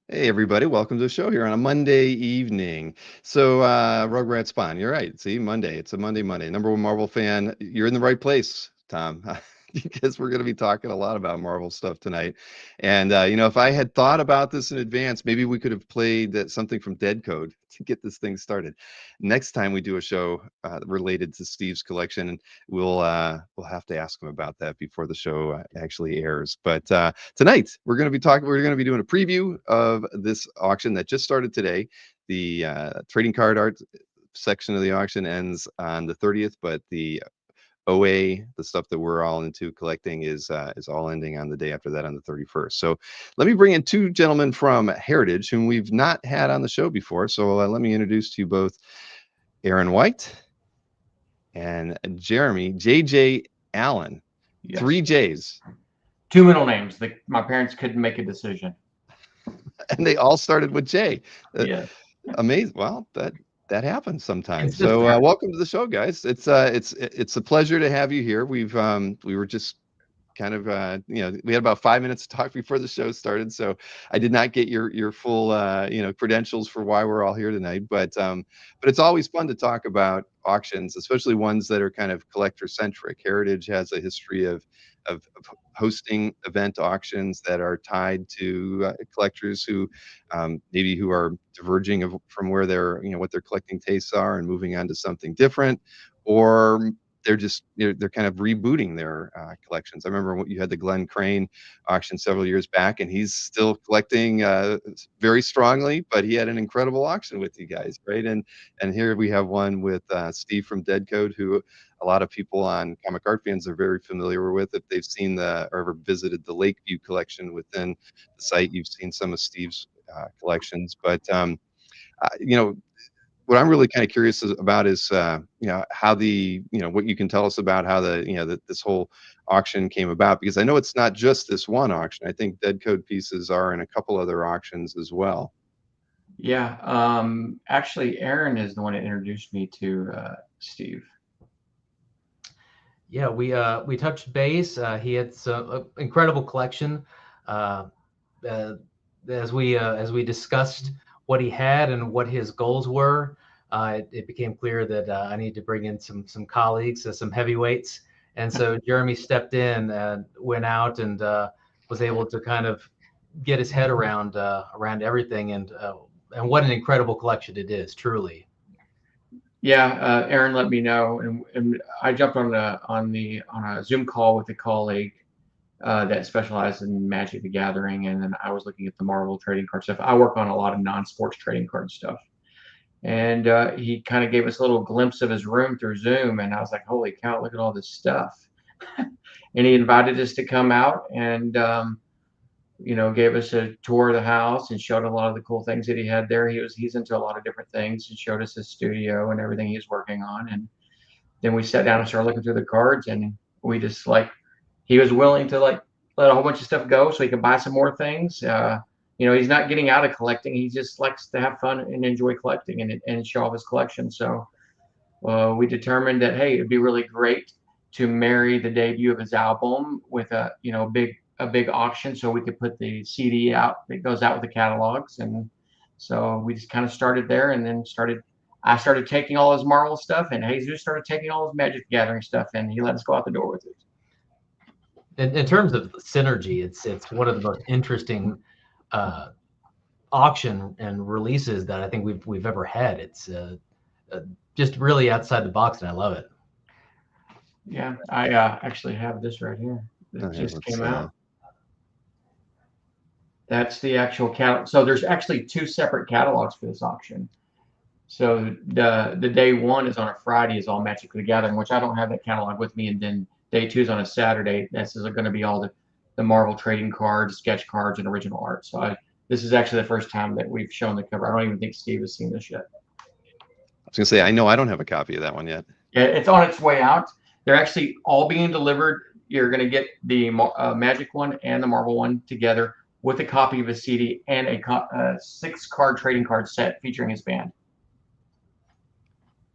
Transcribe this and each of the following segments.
Hey everybody, welcome to the show here on a Monday evening. So Rugrat Spawn, you're right. See, Monday. It's a Monday. Number one Marvel fan. You're in the right place, Tom. Because we're going to be talking a lot about Marvel stuff tonight. And if I had thought about this in advance, maybe we could have played something from Deadcode to get this thing started. Next time we do a show related to Steve's collection, and we'll have to ask him about that before the show actually airs. But tonight we're going to be talking. We're going to be doing a preview of this auction that just started today. The trading card art section of the auction ends on the 30th, but the OA, the stuff that we're all into collecting, is all ending on the day after that, on the 31st. So let me bring in two gentlemen from Heritage whom we've not had on the show before. So let me introduce to you both Aaron White and Jeremy JJ Allen. Yes. Three J's. Two middle names. My parents couldn't make a decision. And they all started with J. Yeah. Amazing. Well, that happens sometimes. So Consistent. welcome to the show, guys. It's a pleasure to have you here. We were just kind of we had about 5 minutes to talk before the show started, so I did not get your full credentials for why we're all here tonight. But it's always fun to talk about auctions, especially ones that are kind of collector centric. Heritage has a history of hosting event auctions that are tied to collectors who are diverging from where what their collecting tastes are and moving on to something different, or they're kind of rebooting their collections. I remember you had the Glenn Crane auction several years back, and he's still collecting very strongly, but he had an incredible auction with you guys, right? And here we have one with Steve from Deadcode, who a lot of people on Comic Art Fans are very familiar with. If they've seen or ever visited the Lakeview collection within the site, you've seen some of Steve's collections. But what I'm really kind of curious about is, how what you can tell us about how this whole auction came about, because I know it's not just this one auction. I think Deadcode pieces are in a couple other auctions as well. Yeah. Actually, Aaron is the one that introduced me to Steve. Yeah, we touched base. He had some incredible collection. Uh, uh, as we discussed what he had and what his goals were, it became clear that I need to bring in some colleagues, some heavyweights, and so Jeremy stepped in and went out and was able to kind of get his head around everything, and what an incredible collection it is, truly. Yeah. Aaron let me know, and I jumped on a Zoom call with a colleague that specialized in Magic the Gathering, and then I was looking at the Marvel trading card stuff. I work on a lot of non-sports trading card stuff, and he kind of gave us a little glimpse of his room through Zoom, and I was like, "Holy cow! Look at all this stuff!" And he invited us to come out and gave us a tour of the house and showed a lot of the cool things that he had there. He's into a lot of different things, and showed us his studio and everything he's working on. And then we sat down and started looking through the cards, and we just like he was willing to like let a whole bunch of stuff go so he could buy some more things. He's not getting out of collecting. He just likes to have fun and enjoy collecting and show off his collection. So we determined that, hey, it'd be really great to marry the debut of his album with a big auction, so we could put the CD out that goes out with the catalogs. And so we just kind of started there, and then I started taking all his Marvel stuff, and Jesus started taking all his Magic the Gathering stuff, and he let us go out the door with it. In terms of synergy, it's one of the most interesting uh, auction and releases that I think we've ever had. It's just really outside the box, and I love it. Yeah, I actually have this right here that Okay, just let's came out. That's the actual catalog. So there's actually two separate catalogs for this auction. So the day one is on a Friday, is all Magic the Gathering, which I don't have that catalog with me, and then day two is on a Saturday. This is going to be all the Marvel trading cards, sketch cards, and original art. So this is actually the first time that we've shown the cover. I don't even think Steve has seen this yet. I was gonna say, I know I don't have a copy of that one yet. Yeah, it's on its way out. They're actually all being delivered. You're going to get the Magic one and the Marvel one together with a copy of a CD and a 6-card trading card set featuring his band.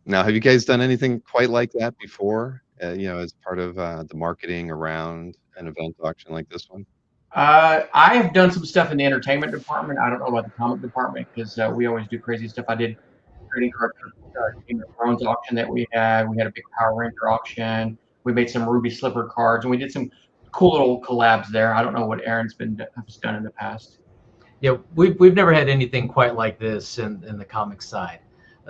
Now, have you guys done anything quite like that before? As part of the marketing around an event auction like this one? I have done some stuff in the entertainment department. I don't know about the comic department because we always do crazy stuff. I did trading card Game of Thrones auction that we had. We had a big Power Ranger auction. We made some Ruby Slipper cards, and we did some cool little collabs there. I don't know what Aaron's has done in the past. Yeah, we've never had anything quite like this in the comic side.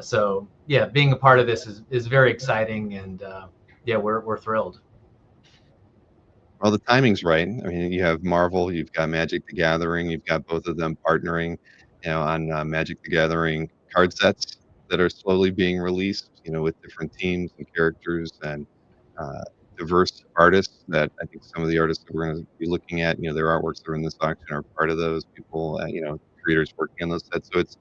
So yeah, being a part of this is very exciting, and yeah, we're thrilled. Well, the timing's right. I mean, you have Marvel, you've got Magic the Gathering, you've got both of them partnering, on Magic the Gathering card sets that are slowly being released, with different teams and characters and uh, diverse artists that I think some of the artists that we're going to be looking at, their artworks that are in this auction are part of those people, creators working on those sets. So it's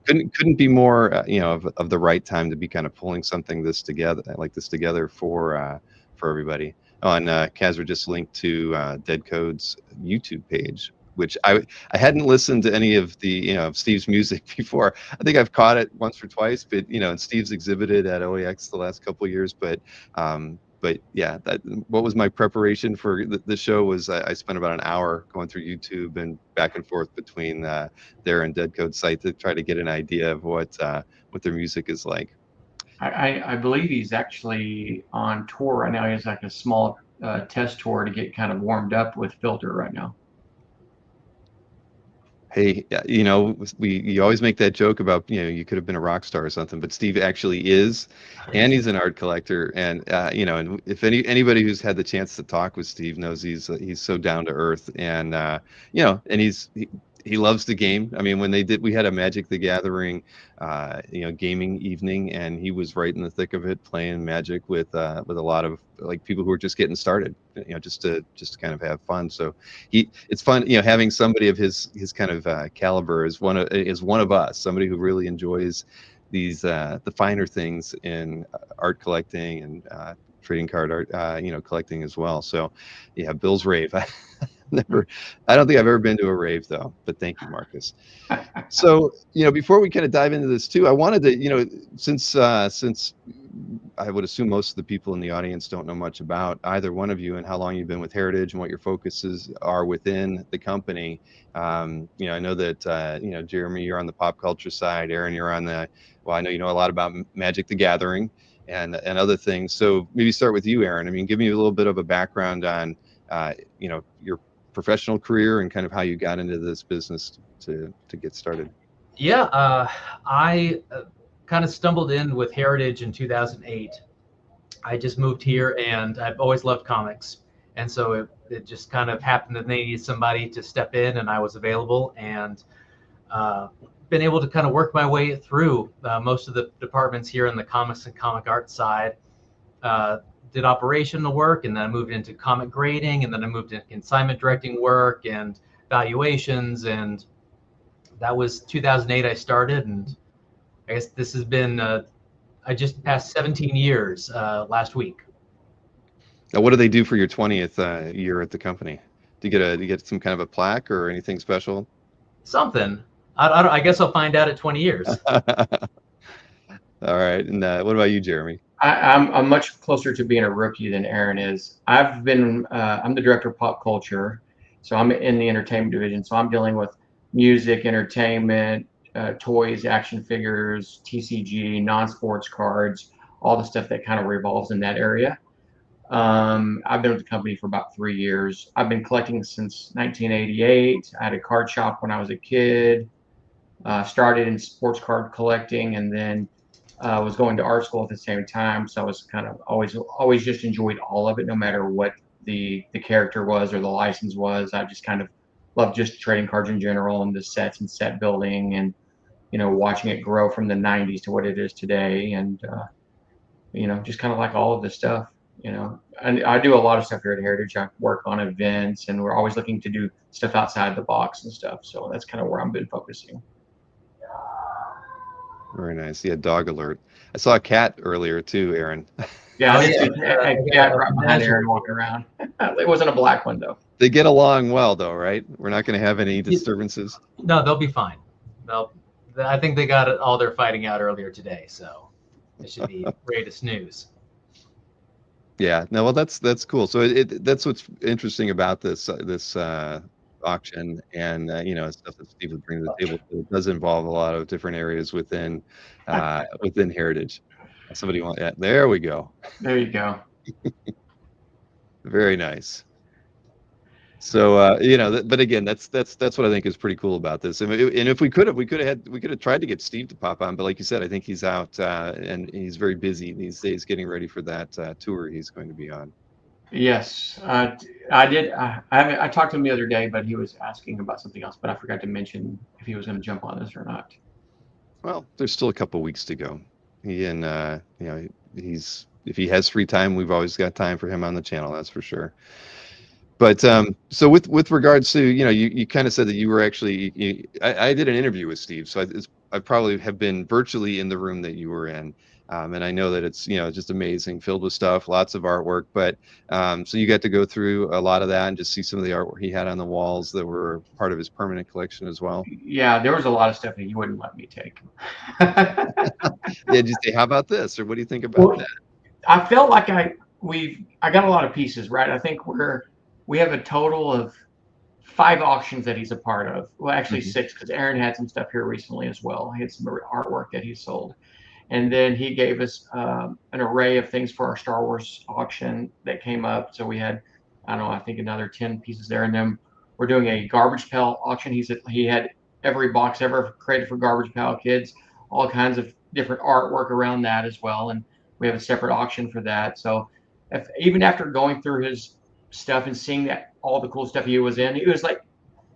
couldn't be more, of the right time to be kind of pulling something like this together for everybody. Oh, and Kaz just linked to Deadcode's YouTube page, which I hadn't listened to any of the of Steve's music before. I think I've caught it once or twice, but and Steve's exhibited at OEX the last couple of years. But yeah, what was my preparation for the show was I spent about an hour going through YouTube and back and forth between their and Deadcode site to try to get an idea of what their music is like. I believe he's actually on tour right now. He has like a small test tour to get kind of warmed up with Filter right now. Hey, you always make that joke about you could have been a rock star or something, but Steve actually is, and he's an art collector, and and if anybody who's had the chance to talk with Steve knows he's so down to earth, and and he loves the game. I mean, when we had a Magic the Gathering, gaming evening, and he was right in the thick of it, playing Magic with a lot of like people who are just getting started, just to kind of have fun. So it's fun, having somebody of his kind of caliber is one of us, somebody who really enjoys these the finer things in art collecting and trading card art, collecting as well. So yeah, Bill's rave. I don't think I've ever been to a rave though, but thank you, Marcus. So, before we kind of dive into this too, I wanted to, since I would assume most of the people in the audience don't know much about either one of you and how long you've been with Heritage and what your focuses are within the company. I know that, Jeremy, you're on the pop culture side. Aaron, you're on I know you know a lot about Magic the Gathering and other things. So maybe start with you, Aaron. I mean, give me a little bit of a background on, your professional career and kind of how you got into this business to get started. Yeah, I kind of stumbled in with Heritage in 2008. I just moved here, and I've always loved comics, and so it just kind of happened that they needed somebody to step in, and I was available, and been able to kind of work my way through most of the departments here in the comics and comic art side. Did operational work, and then I moved into comic grading, and then I moved into consignment directing work and valuations, and that was 2008 I started, and I guess this has been I just passed 17 years last week. Now, what do they do for your 20th year at the company? Do you get some kind of a plaque or anything special? Something. I guess I'll find out at 20 years. All right. And what about you, Jeremy? I'm much closer to being a rookie than Aaron is. I'm the director of pop culture, so I'm in the entertainment division. So I'm dealing with music, entertainment, toys, action figures, TCG, non-sports cards, all the stuff that kind of revolves in that area. I've been with the company for about 3 years. I've been collecting since 1988. I had a card shop when I was a kid. Started in sports card collecting, and then was going to art school at the same time. So I was kind of always just enjoyed all of it, no matter what the character was or the license was. I just kind of loved just trading cards in general and the sets and set building, and watching it grow from the 90s to what it is today, and just kind of like all of this stuff. And I do a lot of stuff here at Heritage. I work on events, and we're always looking to do stuff outside the box and stuff. So that's kind of where I've been focusing. Very nice. Yeah, dog alert. I saw a cat earlier too, Aaron. Yeah, a cat right behind Aaron walking around. It wasn't a black one though. They get along well though, right? We're not going to have any disturbances. No, they'll be fine. I think they got all their fighting out earlier today, so it should be ready to snooze. Yeah, no, well, that's cool. So that's what's interesting about this auction, and stuff that Steve would bring to the table. So it does involve a lot of different areas within heritage. Somebody want that? There we go. There you go. Very nice. So but again, that's what I think is pretty cool about this. And if we could have tried to get Steve to pop on, but like you said, I think he's out and he's very busy these days getting ready for that tour he's going to be on. Yes, I did. I talked to him the other day, but he was asking about something else, but I forgot to mention if he was going to jump on this or not. Well, there's still a couple weeks to go. He and he's if he has free time, we've always got time for him on the channel. That's for sure. But so with regards to you kind of said that you were actually I did an interview with Steve, so I probably have been virtually in the room that you were in, and I know that it's just amazing, filled with stuff, lots of artwork. But so you got to go through a lot of that and just see some of the artwork he had on the walls that were part of his permanent collection as well. Yeah, there was a lot of stuff that you wouldn't let me take. Did you say, how about this, or what do you think about that? I felt like I got a lot of pieces, right? I think we have a total of 5 auctions that he's a part of. Well, actually 6, because Aaron had some stuff here recently as well. He had some artwork that he sold. And then he gave us an array of things for our Star Wars auction that came up. So we had, I don't know, I think another 10 pieces there. And then we're doing a garbage pail auction. He had every box ever created for Garbage Pail Kids, all kinds of different artwork around that as well. And we have a separate auction for that. So even after going through his stuff and seeing that all the cool stuff he was in, it was like,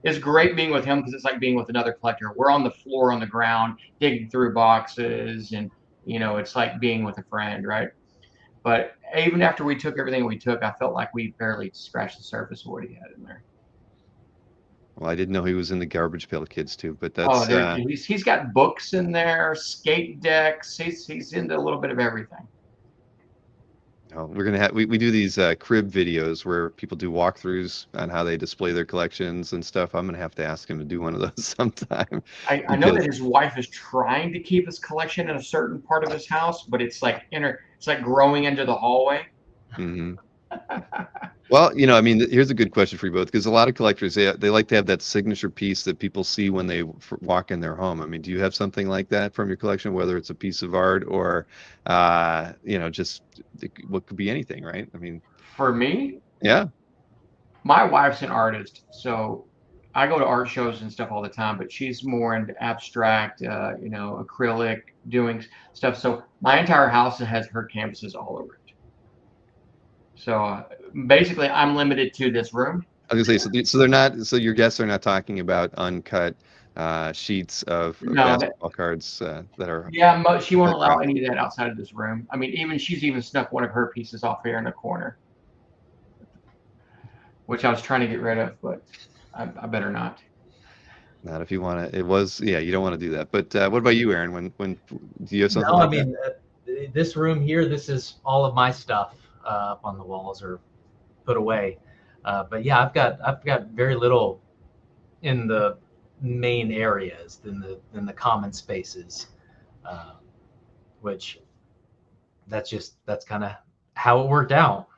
it's great being with him because it's like being with another collector. We're on the floor, on the ground, digging through boxes, and it's like being with a friend, right? But even after we took everything we took, I felt like we barely scratched the surface of what he had in there. Well, I didn't know he was in the Garbage Pail Kids too, but that's he's got books in there, skate decks. He's into a little bit of everything. We're gonna have we do these crib videos where people do walkthroughs on how they display their collections and stuff. I'm gonna have to ask him to do one of those sometime. I know that his wife is trying to keep his collection in a certain part of his house, but it's like growing into the hallway. Mm-hmm. Well, I mean, here's a good question for you both, because a lot of collectors, they like to have that signature piece that people see when they walk in their home. I mean, do you have something like that from your collection, whether it's a piece of art or, just what could be anything, right? I mean, for me, yeah, my wife's an artist, so I go to art shows and stuff all the time, but she's more into abstract, acrylic, doing stuff. So my entire house has her canvases all over it. So basically, I'm limited to this room. I was gonna say, so they're not. So your guests are not talking about uncut sheets of basketball cards that are. Yeah, she won't allow any of that outside of this room. I mean, she's even snuck one of her pieces off here in the corner, which I was trying to get rid of, but I better not. Not if you want to. You don't want to do that. But what about you, Aaron? When do you have something? No, I mean, this room here, this is all of my stuff up on the walls or put away. But yeah, I've got very little in the main areas in the common spaces, which that's kind of how it worked out.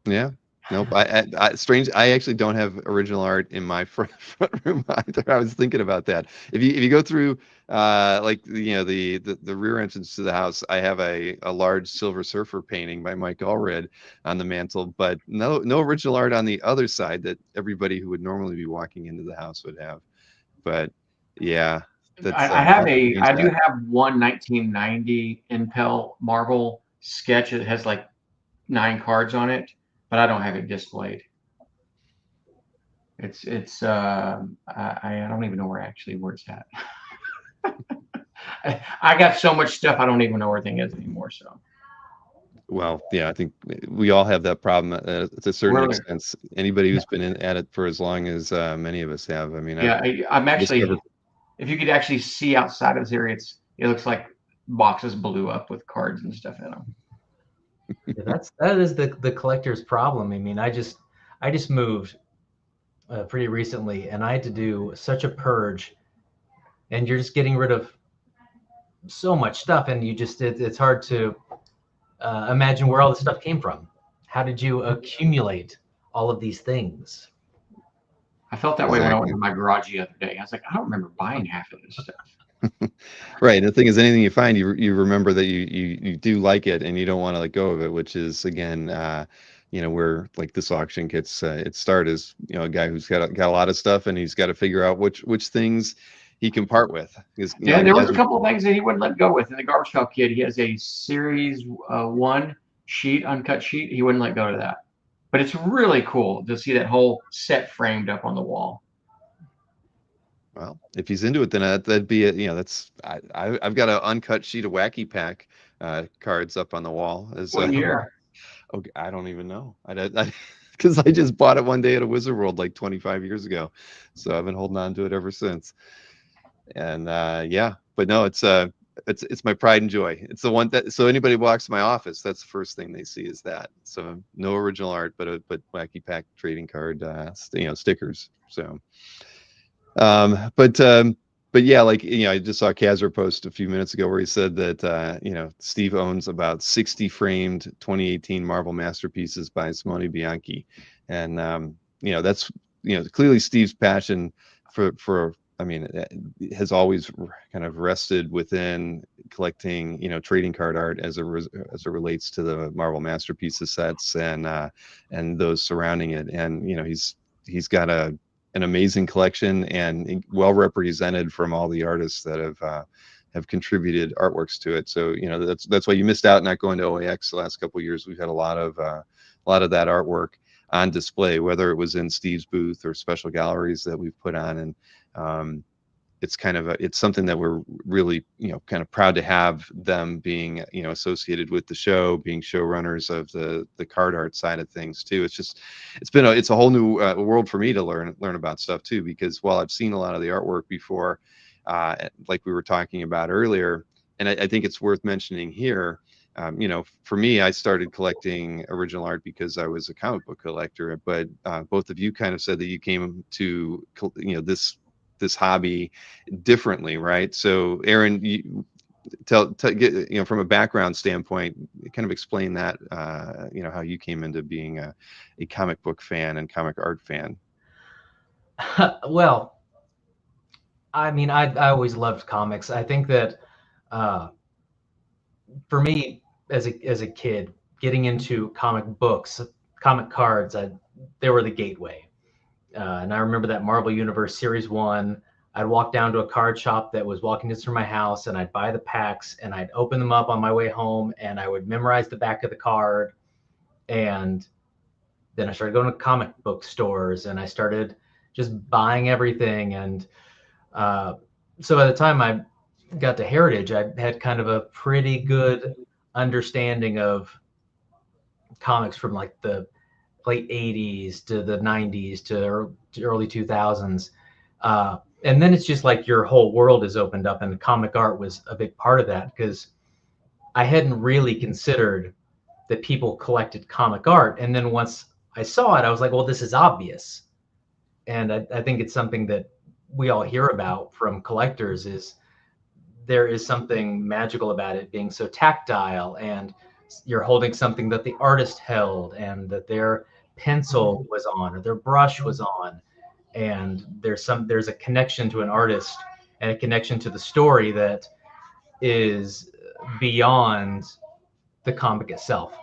Yeah. Nope. Strange. I actually don't have original art in my front room either. I was thinking about that. If you go through the rear entrance to the house, I have a large Silver Surfer painting by Mike Allred on the mantle, but no original art on the other side that everybody who would normally be walking into the house would have. But yeah, I do have one 1990 Impel marble sketch. It has like 9 cards on it, but I don't have it displayed. I don't even know where it's at. I got so much stuff I don't even know where everything is anymore. So. Well, yeah, I think we all have that problem to a certain extent. Anybody who's been at it for as long as many of us have. I mean, yeah, I'm actually. If you could actually see outside of this area, it looks like boxes blew up with cards and stuff in them. Yeah, that is the collector's problem. I mean, I just moved pretty recently, and I had to do such a purge, and you're just getting rid of so much stuff, and it's hard to imagine where all the stuff came from. How did you accumulate all of these things? I felt that way when I went to my garage the other day. I was like, I don't remember buying half of this stuff. Right. And the thing is, anything you find, you remember that you do like it, and you don't want to let go of it, which is again, where like this auction gets its start is, a guy who's got a lot of stuff, and he's got to figure out which things he can part with. Because Yeah, there was a couple of things that he wouldn't let go with. In the Garbage Pail Kid, he has a series 1 sheet, uncut sheet. He wouldn't let go of that. But it's really cool to see that whole set framed up on the wall. Well, if he's into it, then that'd be it. That's I've got an uncut sheet of Wacky Pack cards up on the wall. What year? Okay, I don't even know. Because I just bought it one day at a Wizard World like 25 years ago, so I've been holding on to it ever since. And yeah, but no, it's my pride and joy. It's the one that, so anybody walks my office, that's the first thing they see is that. So no original art, but Wacky Pack trading card, stickers. So. But yeah, like, I just saw Kazra post a few minutes ago where he said that, Steve owns about 60 framed 2018 Marvel masterpieces by Simone Bianchi. And, that's, clearly Steve's passion I mean, it has always kind of rested within collecting, trading card art as it relates to the Marvel masterpieces sets and those surrounding it. And, he's got an amazing collection and well represented from all the artists that have contributed artworks to it. So that's why you missed out not going to OAX the last couple of years. We've had a lot of that artwork on display, whether it was in Steve's booth or special galleries that we've put on, and it's something that we're really kind of proud to have them being associated with the show, being showrunners of the card art side of things too. It's a whole new world for me to learn about stuff too, because while I've seen a lot of the artwork before, like we were talking about earlier, and I think it's worth mentioning here, for me, I started collecting original art because I was a comic book collector, but both of you kind of said that you came to this hobby differently, right? So Aaron, you get, from a background standpoint, kind of explain that, how you came into being a comic book fan and comic art fan. Well, I mean, I always loved comics. I think that for me as a kid, getting into comic books, comic cards, they were the gateway. And I remember that Marvel Universe Series 1, I'd walk down to a card shop that was walking distance from my house, and I'd buy the packs, and I'd open them up on my way home, and I would memorize the back of the card. And then I started going to comic book stores, and I started just buying everything. And so by the time I got to Heritage, I had kind of a pretty good understanding of comics from like the late 80s to the 90s to early 2000s. And then it's just like your whole world is opened up, and comic art was a big part of that, because I hadn't really considered that people collected comic art. And then once I saw it, I was like, well, this is obvious. And I think it's something that we all hear about from collectors, is there is something magical about it being so tactile, and you're holding something that the artist held, and that their pencil was on or their brush was on, and there's a connection to an artist and a connection to the story that is beyond the comic itself.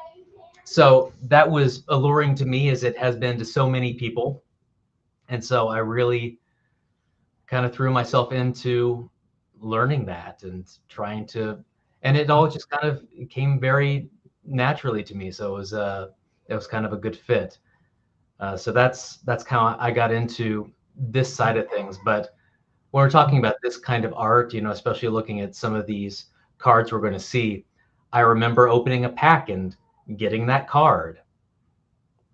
So that was alluring to me, as it has been to so many people. And so I really kind of threw myself into learning that and trying to, and it all just kind of came very naturally to me. So it was kind of a good fit. So that's how I got into this side of things. But when we're talking about this kind of art, especially looking at some of these cards we're going to see, I remember opening a pack and getting that card.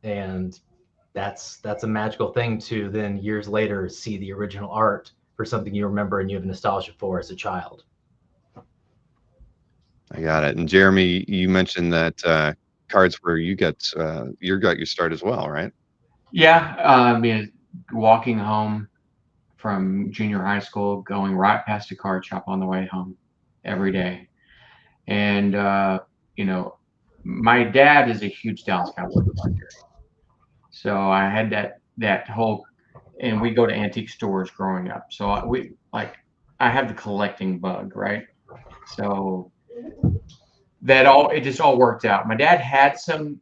And that's a magical thing to then years later see the original art for something you remember and you have nostalgia for as a child. I got it. And Jeremy, you mentioned that cards where you got your start as well, right? Yeah, I mean, walking home from junior high school, going right past a card shop on the way home every day. And, my dad is a huge Dallas Cowboys collector. So I had that whole and we go to antique stores growing up. So I have the collecting bug, right? So it just all worked out. My dad had some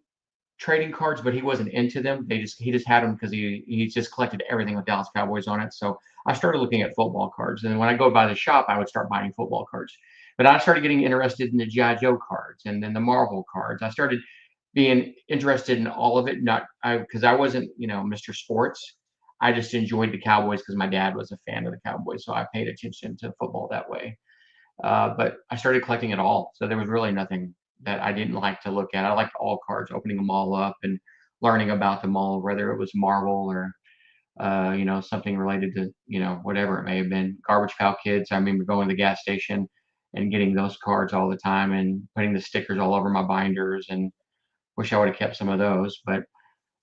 trading cards, but he wasn't into them. He just had them because he just collected everything with Dallas Cowboys on it. So I started looking at football cards, and when I go by the shop, I would start buying football cards. But I started getting interested in the GI Joe cards and then the Marvel cards. I started being interested in all of it, not because I wasn't, Mr. Sports. I just enjoyed the Cowboys because my dad was a fan of the Cowboys, so I paid attention to football that way. But I started collecting it all, so there was really nothing that I didn't like to look at. I liked all cards, opening them all up and learning about them all, whether it was Marvel or something related to whatever it may have been. Garbage Pail Kids. I remember going to the gas station and getting those cards all the time and putting the stickers all over my binders, and wish I would have kept some of those, but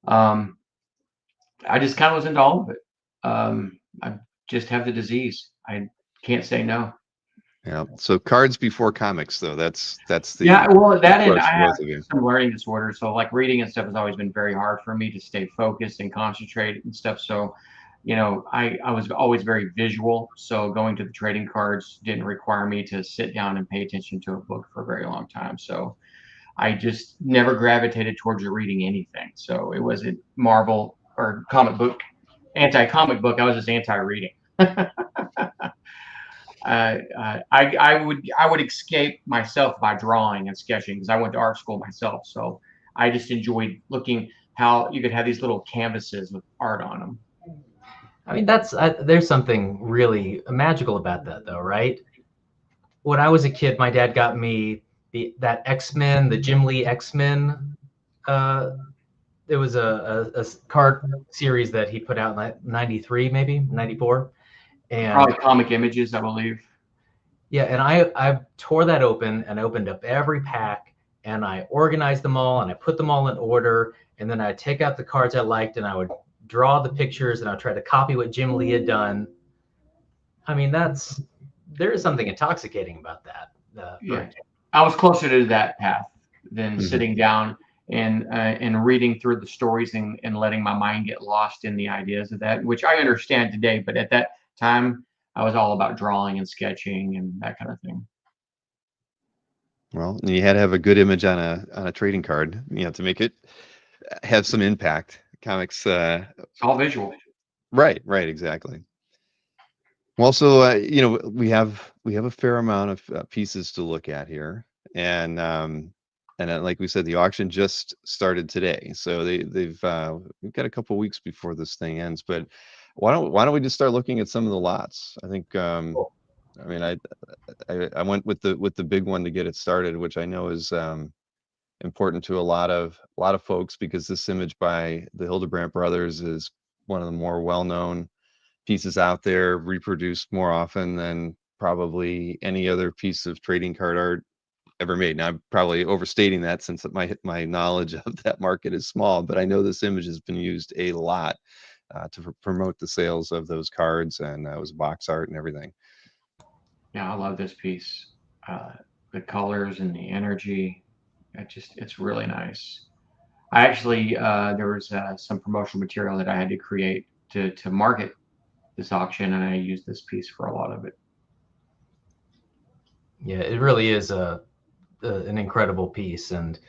I just kind of was into all of it. I just have the disease. I can't say no. Yeah. So cards before comics, though. That's the Well, that and approach I for have both of you. some learning disorder, so like reading and stuff has always been very hard for me to stay focused and concentrate and stuff. So, I was always very visual. So going to the trading cards didn't require me to sit down and pay attention to a book for a very long time. So I just never gravitated towards reading anything. So it wasn't Marvel or anti-comic book. I was just anti-reading. I would escape myself by drawing and sketching because I went to art school myself. So I just enjoyed looking how you could have these little canvases with art on them. I mean, there's something really magical about that, though, right? When I was a kid, my dad got me that X-Men, the Jim Lee X-Men. There was a card series that he put out in '93, maybe '94, and probably Comic Images, I believe. Yeah, and I tore that open and opened up every pack, and I organized them all, and I put them all in order, and then I'd take out the cards I liked, and I would draw the pictures, and I'd try to copy what Jim Lee had done. I mean, there is something intoxicating about that. Yeah, I was closer to that path than sitting down and reading through the stories and letting my mind get lost in the ideas of that, which I understand today. But at that time, I was all about drawing and sketching and that kind of thing. Well, you had to have a good image on a trading card, to make it have some impact. Comics, it's all visual. Right, exactly. Well, so we have a fair amount of pieces to look at here, and like we said, the auction just started today, so we've got a couple weeks before this thing ends. But why don't we just start looking at some of the lots? I think I mean I went with the big one to get it started, which I know is important to a lot of folks, because this image by the Hildebrandt brothers is one of the more well-known pieces out there, reproduced more often than probably any other piece of trading card art ever made. Now, I'm probably overstating that since my knowledge of that market is small, but I know this image has been used a lot to promote the sales of those cards, and it was box art and everything. Yeah, I love this piece. The colors and the energy, it's really nice. I actually there was some promotional material that I had to create to market this auction, and I used this piece for a lot of it. Yeah, it really is an incredible piece, and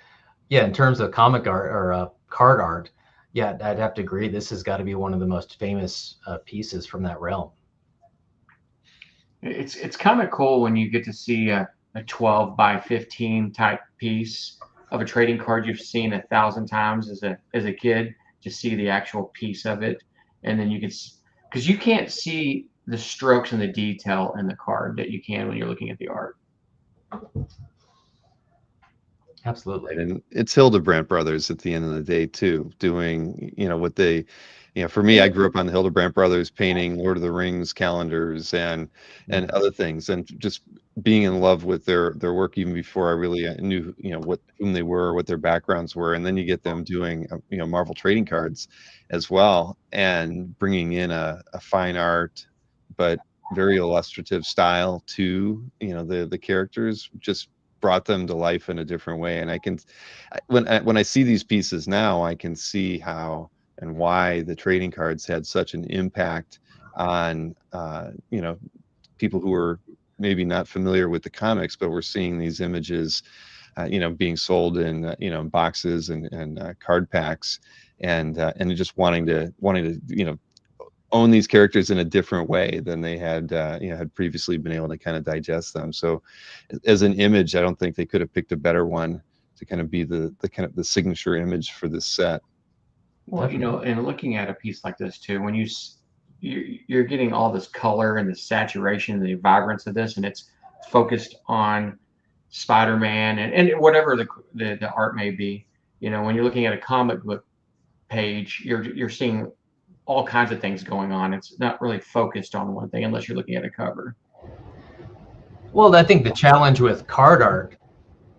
yeah, in terms of comic art or card art, yeah, I'd have to agree. This has got to be one of the most famous pieces from that realm. It's kind of cool when you get to see a 12 by 15 type piece of a trading card you've seen 1,000 times as a kid, to see the actual piece of it, and then because you can't see the strokes and the detail in the card that you can when you're looking at the art. Absolutely. And it's Hildebrandt brothers at the end of the day too, doing what they, for me, I grew up on the Hildebrandt brothers painting Lord of the Rings calendars and other things, and just being in love with their work even before I really knew whom they were, what their backgrounds were. And then you get them doing Marvel trading cards as well, and bringing in a fine art but very illustrative style to the characters, just brought them to life in a different way. And I can, when I see these pieces now, I can see how and why the trading cards had such an impact on you know, people who were maybe not familiar with the comics, but were seeing these images, you know, being sold in you know, boxes and card packs, and just wanting to you know, own these characters in a different way than they had you know, had previously been able to kind of digest them. So as an image, I don't think they could have picked a better one to kind of be the kind of the signature image for this set. Well, you know, and looking at a piece like this too, when you're getting all this color and the saturation and the vibrance of this, and it's focused on Spider-Man and whatever the art may be. You know, when you're looking at a comic book page, you're seeing all kinds of things going on. It's not really focused on one thing unless you're looking at a cover. Well, I think the challenge with card art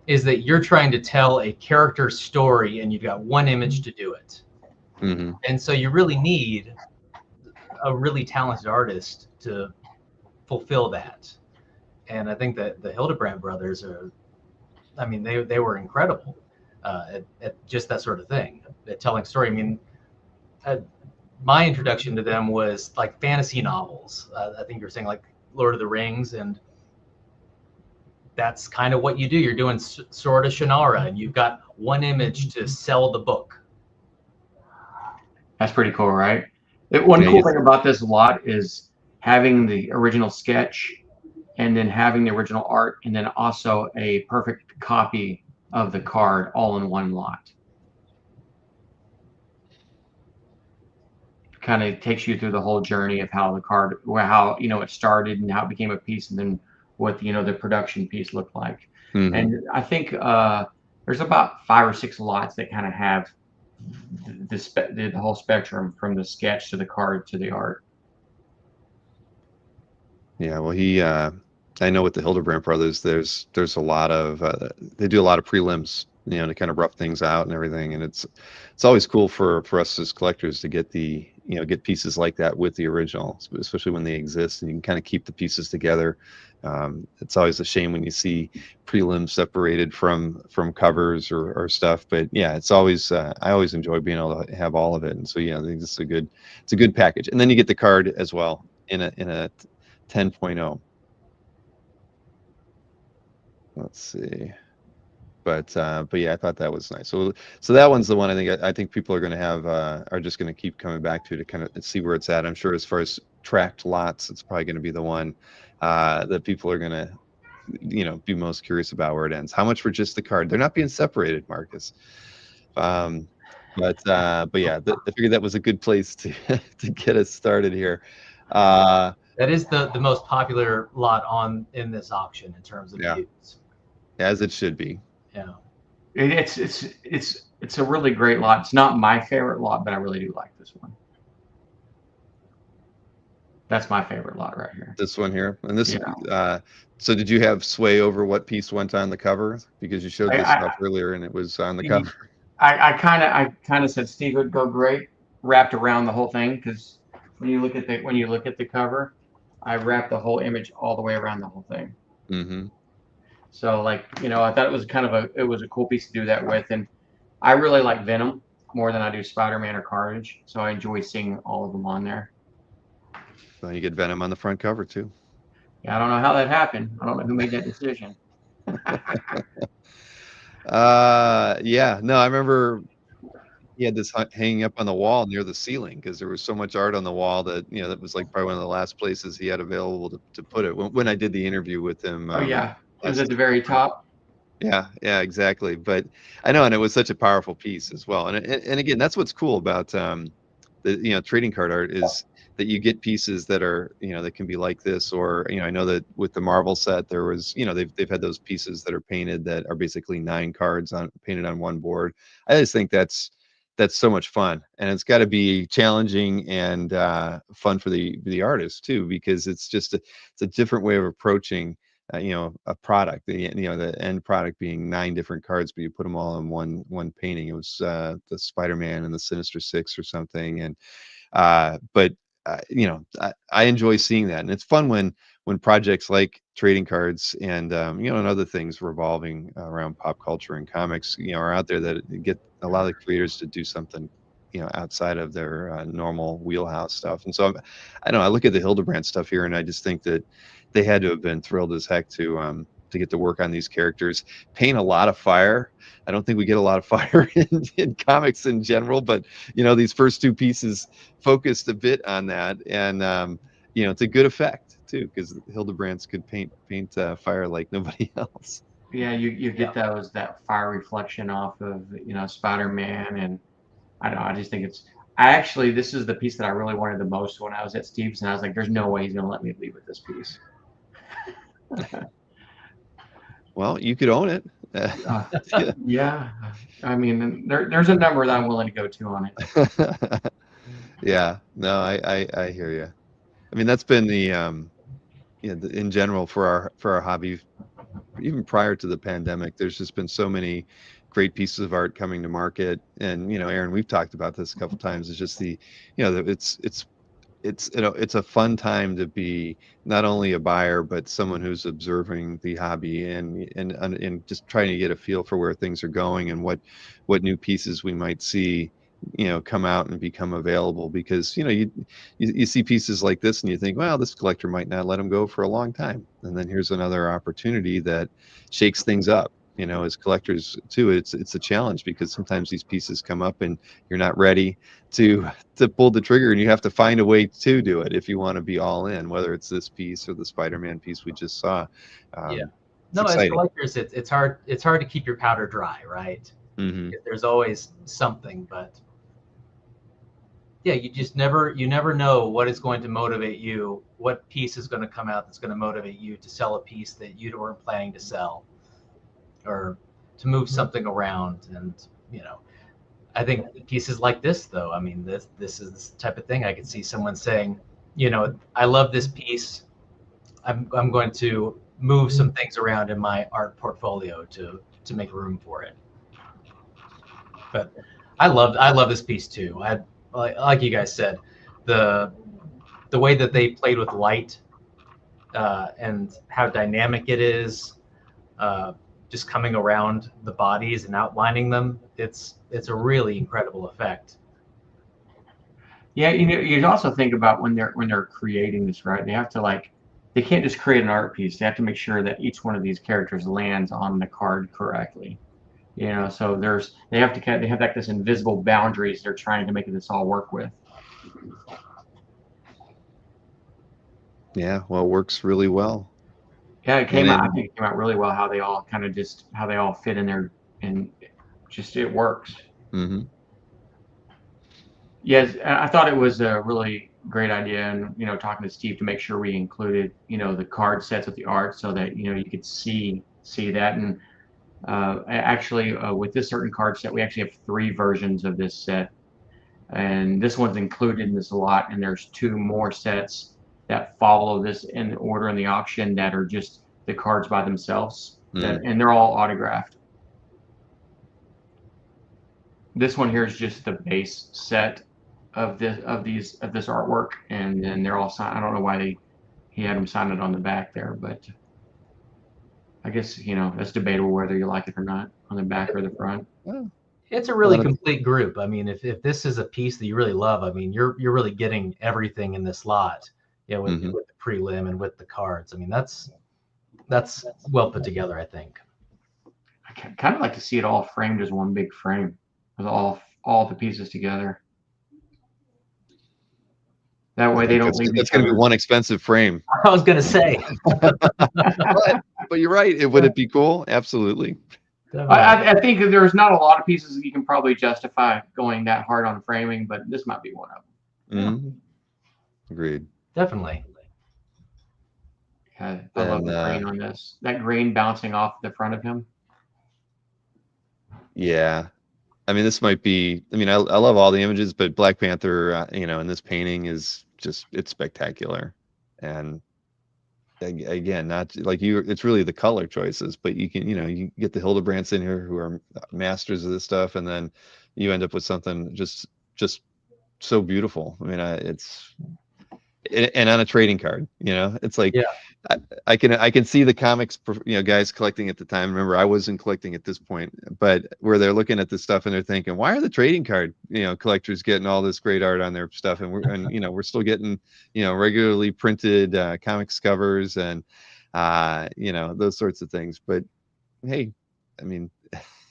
is that you're trying to tell a character story and you've got one image to do it. Mm-hmm. And so you really need a really talented artist to fulfill that. And I think that the Hildebrand brothers are, I mean, they were incredible at just that sort of thing, at telling story. I mean, my introduction to them was like fantasy novels. I think you're saying like Lord of the Rings, and that's kind of what you do. You're doing Sword of Shannara, and you've got one image to sell the book. That's pretty cool, right? One cool thing about this a lot is having the original sketch and then having the original art and then also a perfect copy of the card all in one lot. Kind of takes you through the whole journey of how the card, how, you know, it started and how it became a piece, and then what, you know, the production piece looked like. Mm-hmm. And I think there's about 5 or 6 lots that kind of have the whole spectrum from the sketch to the card to the art. Yeah, well, I know with the Hildebrand brothers, there's a lot of they do a lot of prelims, you know, to kind of rough things out and everything, and it's always cool for us as collectors to get the, you know, get pieces like that with the original, especially when they exist and you can kind of keep the pieces together. It's always a shame when you see prelims separated from covers or stuff, but yeah, it's always I always enjoy being able to have all of it, and so yeah, I think it's a good package, and then you get the card as well in a 10.0. Let's see. But yeah, I thought that was nice. So that one's the one I think people are going to have are just going to keep coming back to kind of see where it's at. I'm sure as far as tracked lots, it's probably going to be the one that people are going to, you know, be most curious about where it ends. How much for just the card? They're not being separated, Marcus. But yeah, I figured that was a good place to to get us started here. That is the most popular lot in this auction in terms of views. As it should be. Yeah. It's a really great lot. It's not my favorite lot, but I really do like this one. That's my favorite lot right here. This one here, and this. Yeah. So did you have sway over what piece went on the cover? Because you showed this stuff earlier, and it was on the cover. I kind of said Steve would go great wrapped around the whole thing, because when you look at the cover, I wrapped the whole image all the way around the whole thing. Mm-hmm. So, like, you know, I thought it was a cool piece to do that with, and I really like Venom more than I do Spider-Man or Carnage, so I enjoy seeing all of them on there. So you get Venom on the front cover too. Yeah, I don't know how that happened. I don't know who made that decision. Yeah, no, I remember he had this hanging up on the wall near the ceiling because there was so much art on the wall that, you know, that was like probably one of the last places he had available to put it when I did the interview with him. Oh yeah, it was at the very top. Yeah, exactly. But I know, and it was such a powerful piece as well. And again, that's what's cool about the, you know, trading card art is that you get pieces that are, you know, that can be like this, or, you know, I know that with the Marvel set there was, you know, they've had those pieces that are painted that are basically 9 cards painted on one board. I just think that's so much fun, and it's got to be challenging and fun for the artist too, because it's a different way of approaching you know, a product, you know, the end product being 9 different cards, but you put them all in one painting. It was the Spider-Man and the Sinister Six or something, and but you know, I enjoy seeing that, and it's fun when projects like trading cards and you know, and other things revolving around pop culture and comics, you know, are out there that get a lot of the creators to do something, outside of their normal wheelhouse stuff. And so I don't know, I look at the Hildebrand stuff here, and I just think that they had to have been thrilled as heck to get to work on these characters, paint a lot of fire. I don't think we get a lot of fire in comics in general, but these first two pieces focused a bit on that, and it's a good effect too, because Hildebrands could paint fire like nobody else. Yeah, you get that fire reflection off of Spider-Man, and I don't know, I just think this is the piece that I really wanted the most when I was at Steve's, and I was like, there's no way he's gonna let me leave with this piece. Well, you could own it. Yeah, I mean, there's a number that I'm willing to go to on it. Yeah, no, I hear you. I mean, that's been the in general for our hobby, even prior to the pandemic. There's just been so many great pieces of art coming to market, and Aaron, we've talked about this a couple times. It's just it's a fun time to be not only a buyer but someone who's observing the hobby and just trying to get a feel for where things are going and what new pieces we might see come out and become available, because you see pieces like this and you think, well, this collector might not let them go for a long time, and then here's another opportunity that shakes things up. As collectors too, it's a challenge, because sometimes these pieces come up and you're not ready to pull the trigger, and you have to find a way to do it if you want to be all in, whether it's this piece or the Spider-Man piece we just saw. Yeah. No, as collectors, it's hard to keep your powder dry, right? Mm-hmm. There's always something, but yeah, you never know what is going to motivate you, what piece is going to come out that's going to motivate you to sell a piece that you weren't planning to sell, or to move something around. And I think pieces like this, though, I mean, this is the type of thing I could see someone saying, I love this piece, I'm going to move some things around in my art portfolio to make room for it. But I love this piece too. Like you guys said, the way that they played with light, and how dynamic it is, just coming around the bodies and outlining them. It's a really incredible effect. Yeah, you also think about when they're creating this, right? They have to they can't just create an art piece. They have to make sure that each one of these characters lands on the card correctly. So they have like this invisible boundaries they're trying to make this all work with. Yeah, well, it works really well. Yeah, I think it came out really well how they all fit in there, and just it works. Mm-hmm. Yes, I thought it was a really great idea, and talking to Steve to make sure we included the card sets with the art, so that you could see that. And actually, with this certain card set, we actually have 3 versions of this set, and this one's included in this lot, and there's 2 more sets that follow this in the order in the auction that are just the cards by themselves, and they're all autographed. This one here is just the base set of this artwork, and then they're all signed. I don't know why he had them sign it on the back there, but I guess that's debatable whether you like it or not, on the back or the front. It's a really complete group. I mean, if this is a piece that you really love, I mean, you're really getting everything in this lot. With the prelim and with the cards. I mean, that's well put together, I think. I kind of like to see it all framed as one big frame with all the pieces together. That way they don't leave each other. That's going to be one expensive frame. I was going to say. but you're right. Would it be cool? Absolutely. I think there's not a lot of pieces that you can probably justify going that hard on framing, but this might be one of them. Mm-hmm. Agreed. Definitely. Yeah, I love the grain on this. That grain bouncing off the front of him. Yeah. I mean, this might be, I love all the images, but Black Panther, in this painting is just, it's spectacular. And again, not like it's really the color choices, but you can, you get the Hildebrands in here who are masters of this stuff, and then you end up with something just so beautiful. I mean, and on a trading card, you know, it's like Yeah. I can see the comics, you know, guys collecting at the time. Remember, I wasn't collecting at this point, but where they're looking at this stuff and they're thinking, why are the trading card, you know, collectors getting all this great art on their stuff, and you know, we're still getting, you know, regularly printed comics covers and you know, those sorts of things. But hey, I mean,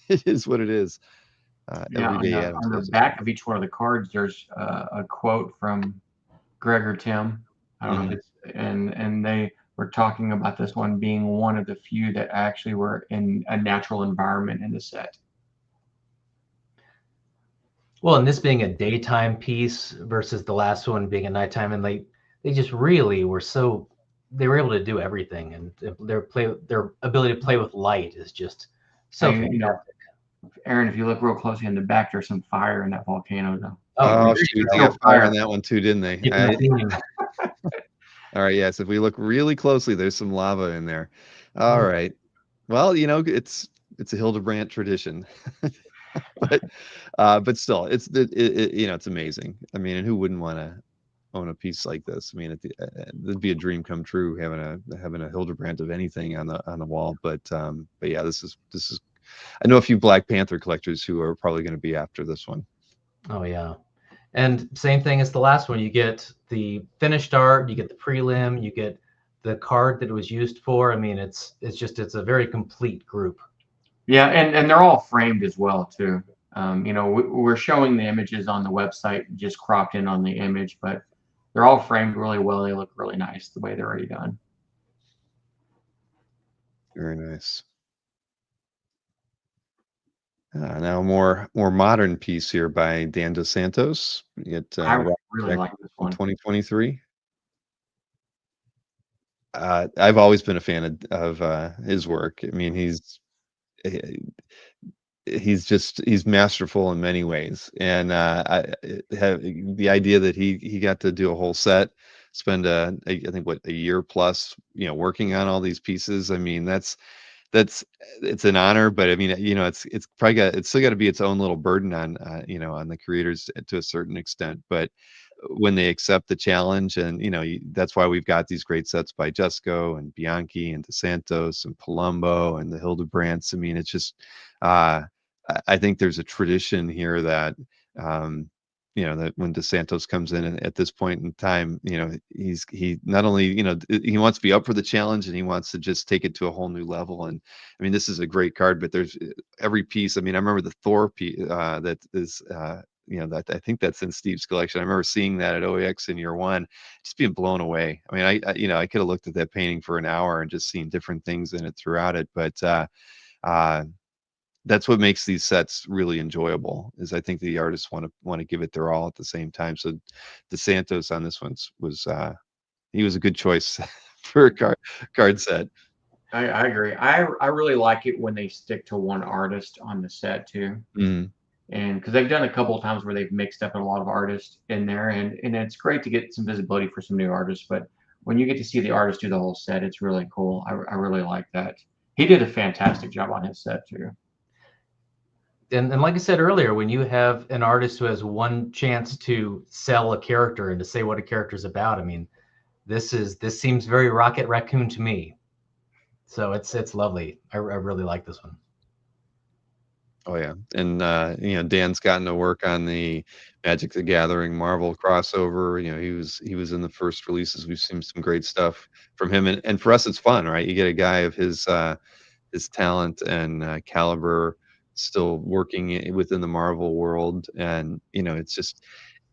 it is what it is. Yeah, Every day Adam on the says it. back of each one of the cards, there's a quote from Greg or Tim. I don't know if Mhm. it's and they were talking about this one being one of the few that actually were in a natural environment in the set. Well, and this being a daytime piece versus the last one being a nighttime, and they just really were so they were able to do everything, and their ability to play with light is just so And, you know, fantastic. Aaron, if you look real closely in the back, there's some fire in that volcano though. Oh, Oh there shoot, you they go. got fire on that one too, didn't they? Keeping the theme. All right, yes. If we look really closely, there's some lava in there. All Mhm. right. Well, you know, it's a Hildebrandt tradition, but still, you know, it's amazing. I mean, and who wouldn't want to own a piece like this? I mean, it'd be a dream come true having a Hildebrandt of anything on the wall. But yeah, this is. I know a few Black Panther collectors who are probably going to be after this one. Oh yeah. And same thing as the last one. You get the finished art, you get the prelim, you get the card that it was used for. I mean, it's a very complete group. Yeah, and they're all framed as well too. You know, we're showing the images on the website just cropped in on the image, but they're all framed really well. They look really nice the way they're already done. Very nice. Now more modern piece here by Dan Dos Santos. You get I Rock really Raccoon like this from one. 2023. I've always been a fan of his work. I mean, he- he's masterful in many ways, and have the idea that he got to do a whole set, spend I think what a year plus, you know, working on all these pieces. I mean, that's it's an honor, but I mean, you know, it's probably it's still got to be its own little burden on you know, on the creators to a certain extent. But when they accept the challenge, and you know, that's why we've got these great sets by Jesco and Bianchi and DeSantos and Palumbo and the Hildebrands. I mean, it's just I think there's a tradition here that you know, that when DeSantos comes in and at this point in time, you know, he not only, you know, he wants to be up for the challenge and he wants to just take it to a whole new level. And I mean, this is a great card, but there's every piece. I mean, I remember the Thor piece that is you know, that I think that's in Steve's collection. I remember seeing that at OEX in year one, just being blown away. I mean, I you know, I could have looked at that painting for an hour and just seen different things in it throughout it. But uh that's what makes these sets really enjoyable, is I think the artists want to give it their all at the same time. So DeSantos on this one was he was a good choice for a card set. I agree. I really like it when they stick to one artist on the set too. Mhm. And because they've done a couple of times where they've mixed up a lot of artists in there, and it's great to get some visibility for some new artists. But when you get to see the artist do the whole set, it's really cool. I really like that. He did a fantastic job on his set too. And like I said earlier, when you have an artist who has one chance to sell a character and to say what a character is about, I mean, this seems very Rocket Raccoon to me. So it's lovely. I really like this one. Oh yeah, and you know, Dan's gotten to work on the Magic the Gathering Marvel crossover. You know, he was in the first releases. We've seen some great stuff from him, and for us, it's fun, right? You get a guy of his talent and caliber still working within the Marvel world, and you know, it's just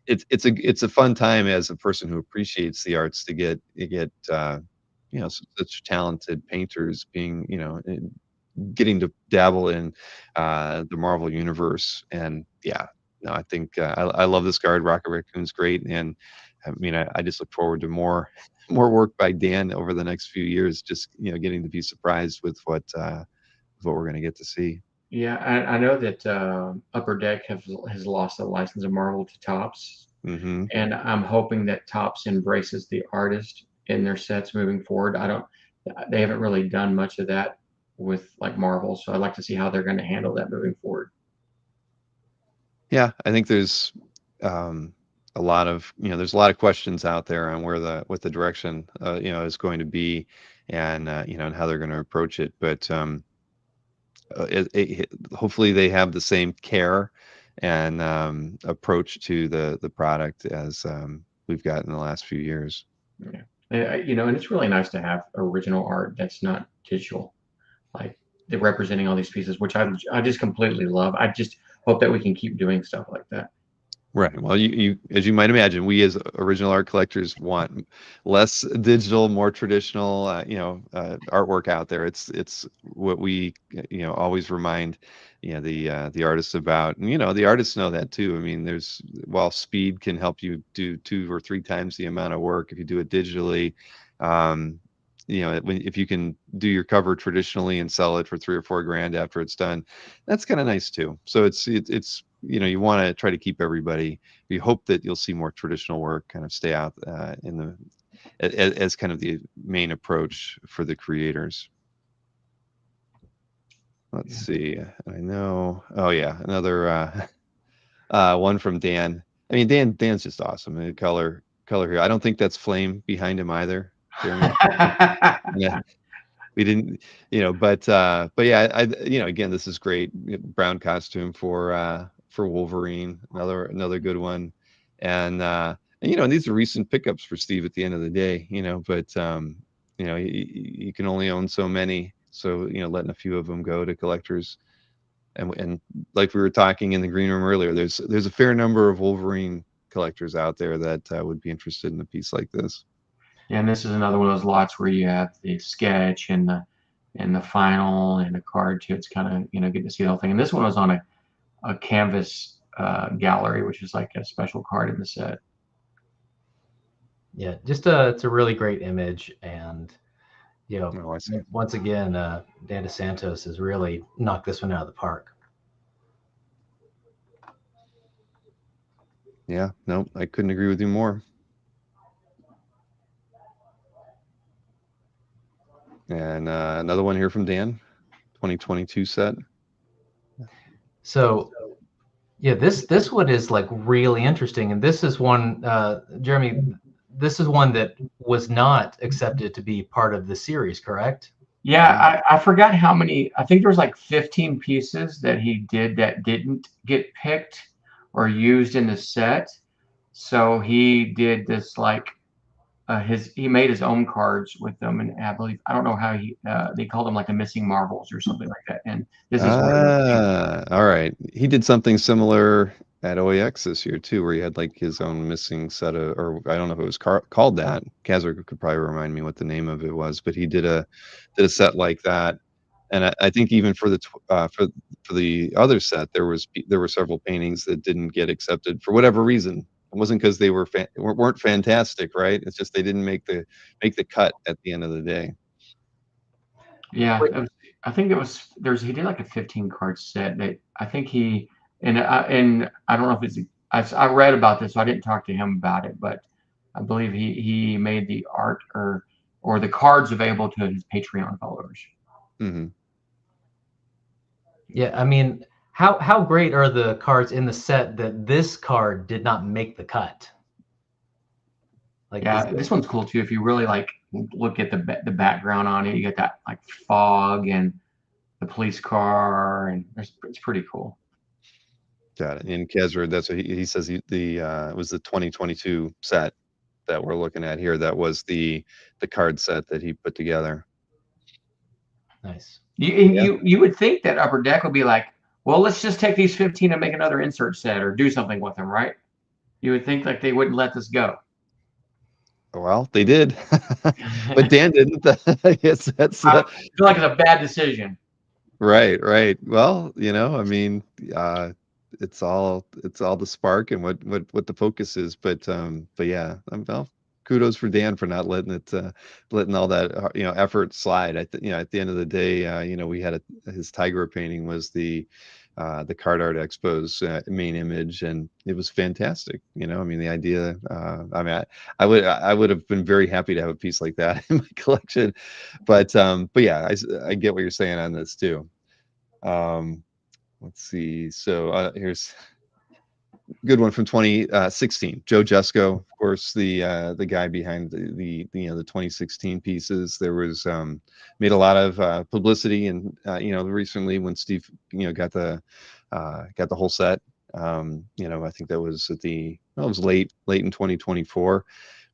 it's a fun time as a person who appreciates the arts to get you know, such talented painters being, you know, getting to dabble in the Marvel universe. And yeah, no, I think I love this card. Rocket Raccoon's great, and I mean, I just look forward to more more work by Dan over the next few years. Just, you know, getting to be surprised with what we're going to get to see. Yeah, I know that Upper Deck has lost the license of Marvel to Topps, Hmm. and I'm hoping that Topps embraces the artist in their sets moving forward. I don't, they haven't really done much of that with like Marvel, so I'd like to see how they're going to handle that moving forward. Yeah, I think there's um, a lot of, there's a lot of questions out there on what the direction, is going to be, and and how they're going to approach it. But hopefully they have the same care and approach to the product as we've got in the last few years. Yeah. And it's really nice to have original art that's not digital, like they're representing all these pieces, which I just completely love. I just hope that we can keep doing stuff like that. Right. Well, you as you might imagine, we as original art collectors want less digital, more traditional, artwork out there. It's what we, always remind, the artists about, and the artists know that too. I mean, while speed can help you do 2 or 3 times the amount of work if you do it digitally, um, if you can do your cover traditionally and sell it for 3 or 4 grand after it's done, that's kind of nice too. So it's you want to try to keep everybody. We hope that you'll see more traditional work kind of stay out in the as kind of the main approach for the creators. Let's see. I know. Oh yeah, another one from Dan. I mean, Dan's just awesome. The color here. I don't think that's Flame behind him either, Jeremy. Yeah. We didn't, but yeah, again, this is great. Brown costume for Wolverine, another good one. And these are recent pickups for Steve at the end of the day, but you can only own so many. So, letting a few of them go to collectors. And like we were talking in the green room earlier, there's a fair number of Wolverine collectors out there that would be interested in a piece like this. Yeah, and this is another one of those lots where you have the sketch and the final and a card too. It's kind of get to see the whole thing. And this one was on a canvas gallery, which is like a special card in the set. Yeah, it's a really great image, and Oh, I see. once again, Dan DeSantos has really knocked this one out of the park. Yeah, no, I couldn't agree with you more. And another one here from Dan, 2022 set. So yeah, this one is like really interesting, and this is one, Jeremy, this is one that was not accepted to be part of the series, correct? Yeah, I forgot how many. I think there was like 15 pieces that he did that didn't get picked or used in the set. So he did this like he made his own cards with them, and I don't know how they called them like the missing marbles or something like that. And this is one of those. All right. He did something similar at OEX this year too, where he had like his own missing set of, or I don't know if it was called that. Kazar could probably remind me what the name of it was, but he did a set like that. And I think even for the for the other set, there were several paintings that didn't get accepted for whatever reason. It wasn't because they weren't fantastic, right? It's just they didn't make the cut at the end of the day. Yeah, I think it was he did like a 15 card set that I think he and I don't know if I read about this, so I didn't talk to him about it, but I believe he made the art or the cards available to his Patreon followers. Mm-hmm. Yeah, I mean, how great are the cards in the set that this card did not make the cut? Like, yeah, this one's cool too. If you really like look at the background on it, you get that like fog and the police car, and it's pretty cool. Got it. And Kezra, that's what he says. It was the 2022 set that we're looking at here. That was the card set that he put together. Nice. You would think that Upper Deck would be like, well, let's just take these 15 and make another insert set or do something with them, right? You would think like they wouldn't let this go. Well, they did, but Dan didn't. Yes, that's. I feel like it's a bad decision. Right. Well, I mean, it's all the spark and what the focus is. But yeah, well, kudos for Dan for not letting all that effort slide. At the end of the day, we had his Tiger painting was the Card Art Expo's main image, and it was fantastic. I mean, the idea. I mean, I would have been very happy to have a piece like that in my collection, but yeah, I get what you're saying on this too. Let's see. So here's good one from 2016. Joe Jusko, of course, the guy behind the 2016 pieces. There was made a lot of publicity, and recently when Steve got the whole set. I think that was it was late in 2024,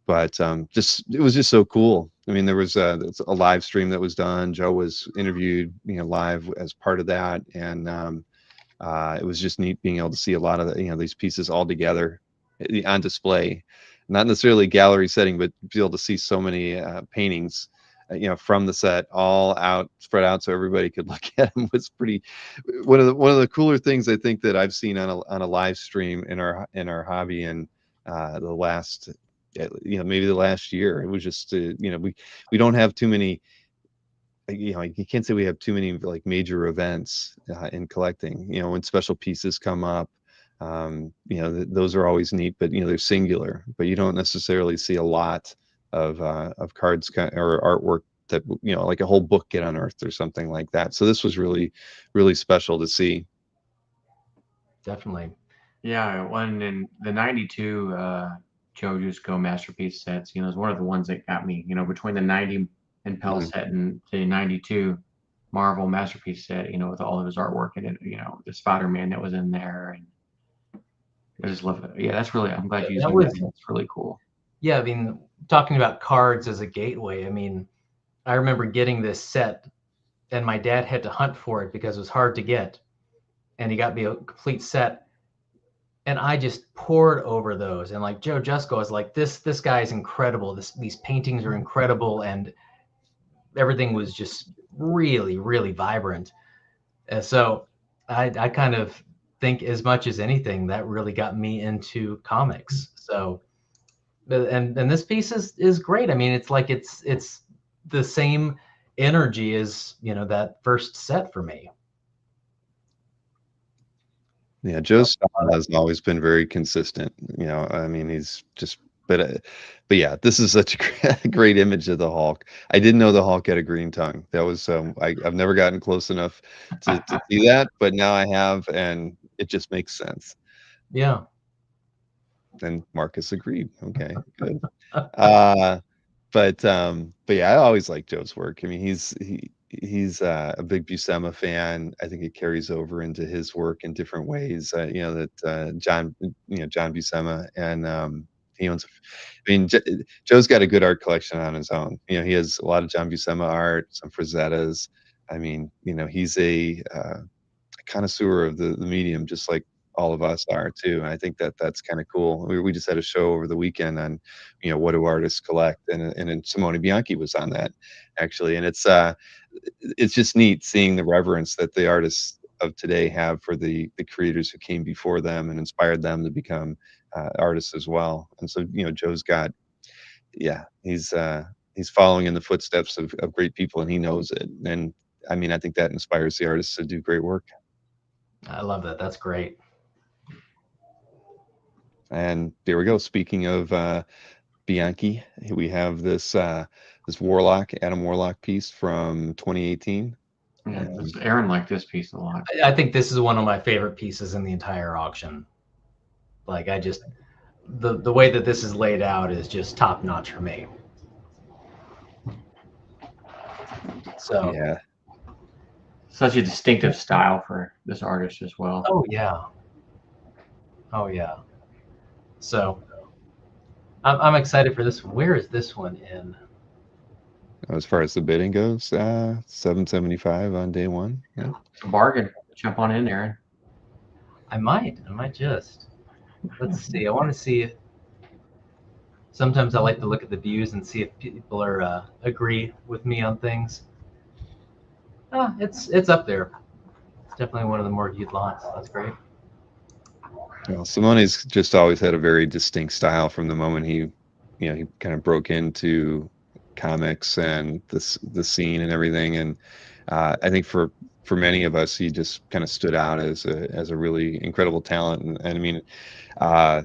but it was just so cool. I mean, there was a live stream that was done. Joe was interviewed live as part of that, and it was just neat being able to see a lot of these pieces all together on display, not necessarily gallery setting, but be able to see so many paintings from the set all spread out so everybody could look at them was pretty one of the cooler things I think that I've seen on a live stream in our hobby, and the last maybe the last year. It was just we don't have too many, you can't say we have too many like major events in collecting. When special pieces come up, those are always neat, but they're singular. But you don't necessarily see a lot of cards or artwork that like a whole book get unearthed or something like that. So this was really, really special to see. Definitely. Yeah, one in the '92 Joe Jusko masterpiece sets. Is one of the ones that got me. Between the '90 Impel set and the '92 Marvel masterpiece set. With all of his artwork in it. The Spider-Man that was in there, and I just love it. Yeah, that's really. I'm glad you used that. That's really cool. Yeah, I mean, talking about cards as a gateway. I mean, I remember getting this set, and my dad had to hunt for it because it was hard to get, and he got me a complete set. And I just poured over those, and like Joe Jusko was like, this guy is incredible. These paintings are incredible, and everything was just really, really vibrant. And so I kind of think, as much as anything, that really got me into comics. So, and this piece is great. I mean, it's like it's the same energy as that first set for me. Yeah, Joe's style has always been very consistent. I mean, he's just, but yeah, this is such a great image of the Hulk. I didn't know the Hulk had a green tongue. That was I've never gotten close enough to see that, but now I have, and it just makes sense. Yeah. And Marcus agreed. Okay, good. But yeah, I always like Joe's work. I mean, he's a big Buscema fan. I think it carries over into his work in different ways. John Buscema, and he owns. I mean, Joe's got a good art collection on his own. He has a lot of John Buscema art, some Frazettas. I mean, he's a connoisseur of the medium, just like all of us are too. And I think that's kind of cool. We just had a show over the weekend on, what do artists collect, and Simone Bianchi was on that actually. And it's just neat seeing the reverence that the artists of today have for the creators who came before them and inspired them to become artists as well. And so, Joe's got, he's following in the footsteps of great people, and he knows it. And I mean, I think that inspires the artists to do great work. I love that. That's great. And there we go. Speaking of Bianchi, we have this Warlock, Adam Warlock piece from 2018. Yeah, Aaron liked this piece a lot. I think this is one of my favorite pieces in the entire auction. Like, the way that this is laid out is just top notch for me. So yeah, such a distinctive style for this artist as well. Oh yeah. So I'm excited for this one. Where is this one in? As far as the bidding goes, $775 on day one. Yeah. It's a bargain. Jump on in, Aaron. I might just. Let's see. I want to see. Sometimes I like to look at the views and see if people are agree with me on things. It's up there. It's definitely one of the more viewed lots. That's great. Well, Simone's just always had a very distinct style from the moment he kind of broke into comics and the scene and everything. And I think for many of us, he just kind of stood out as a really incredible talent. And I mean, I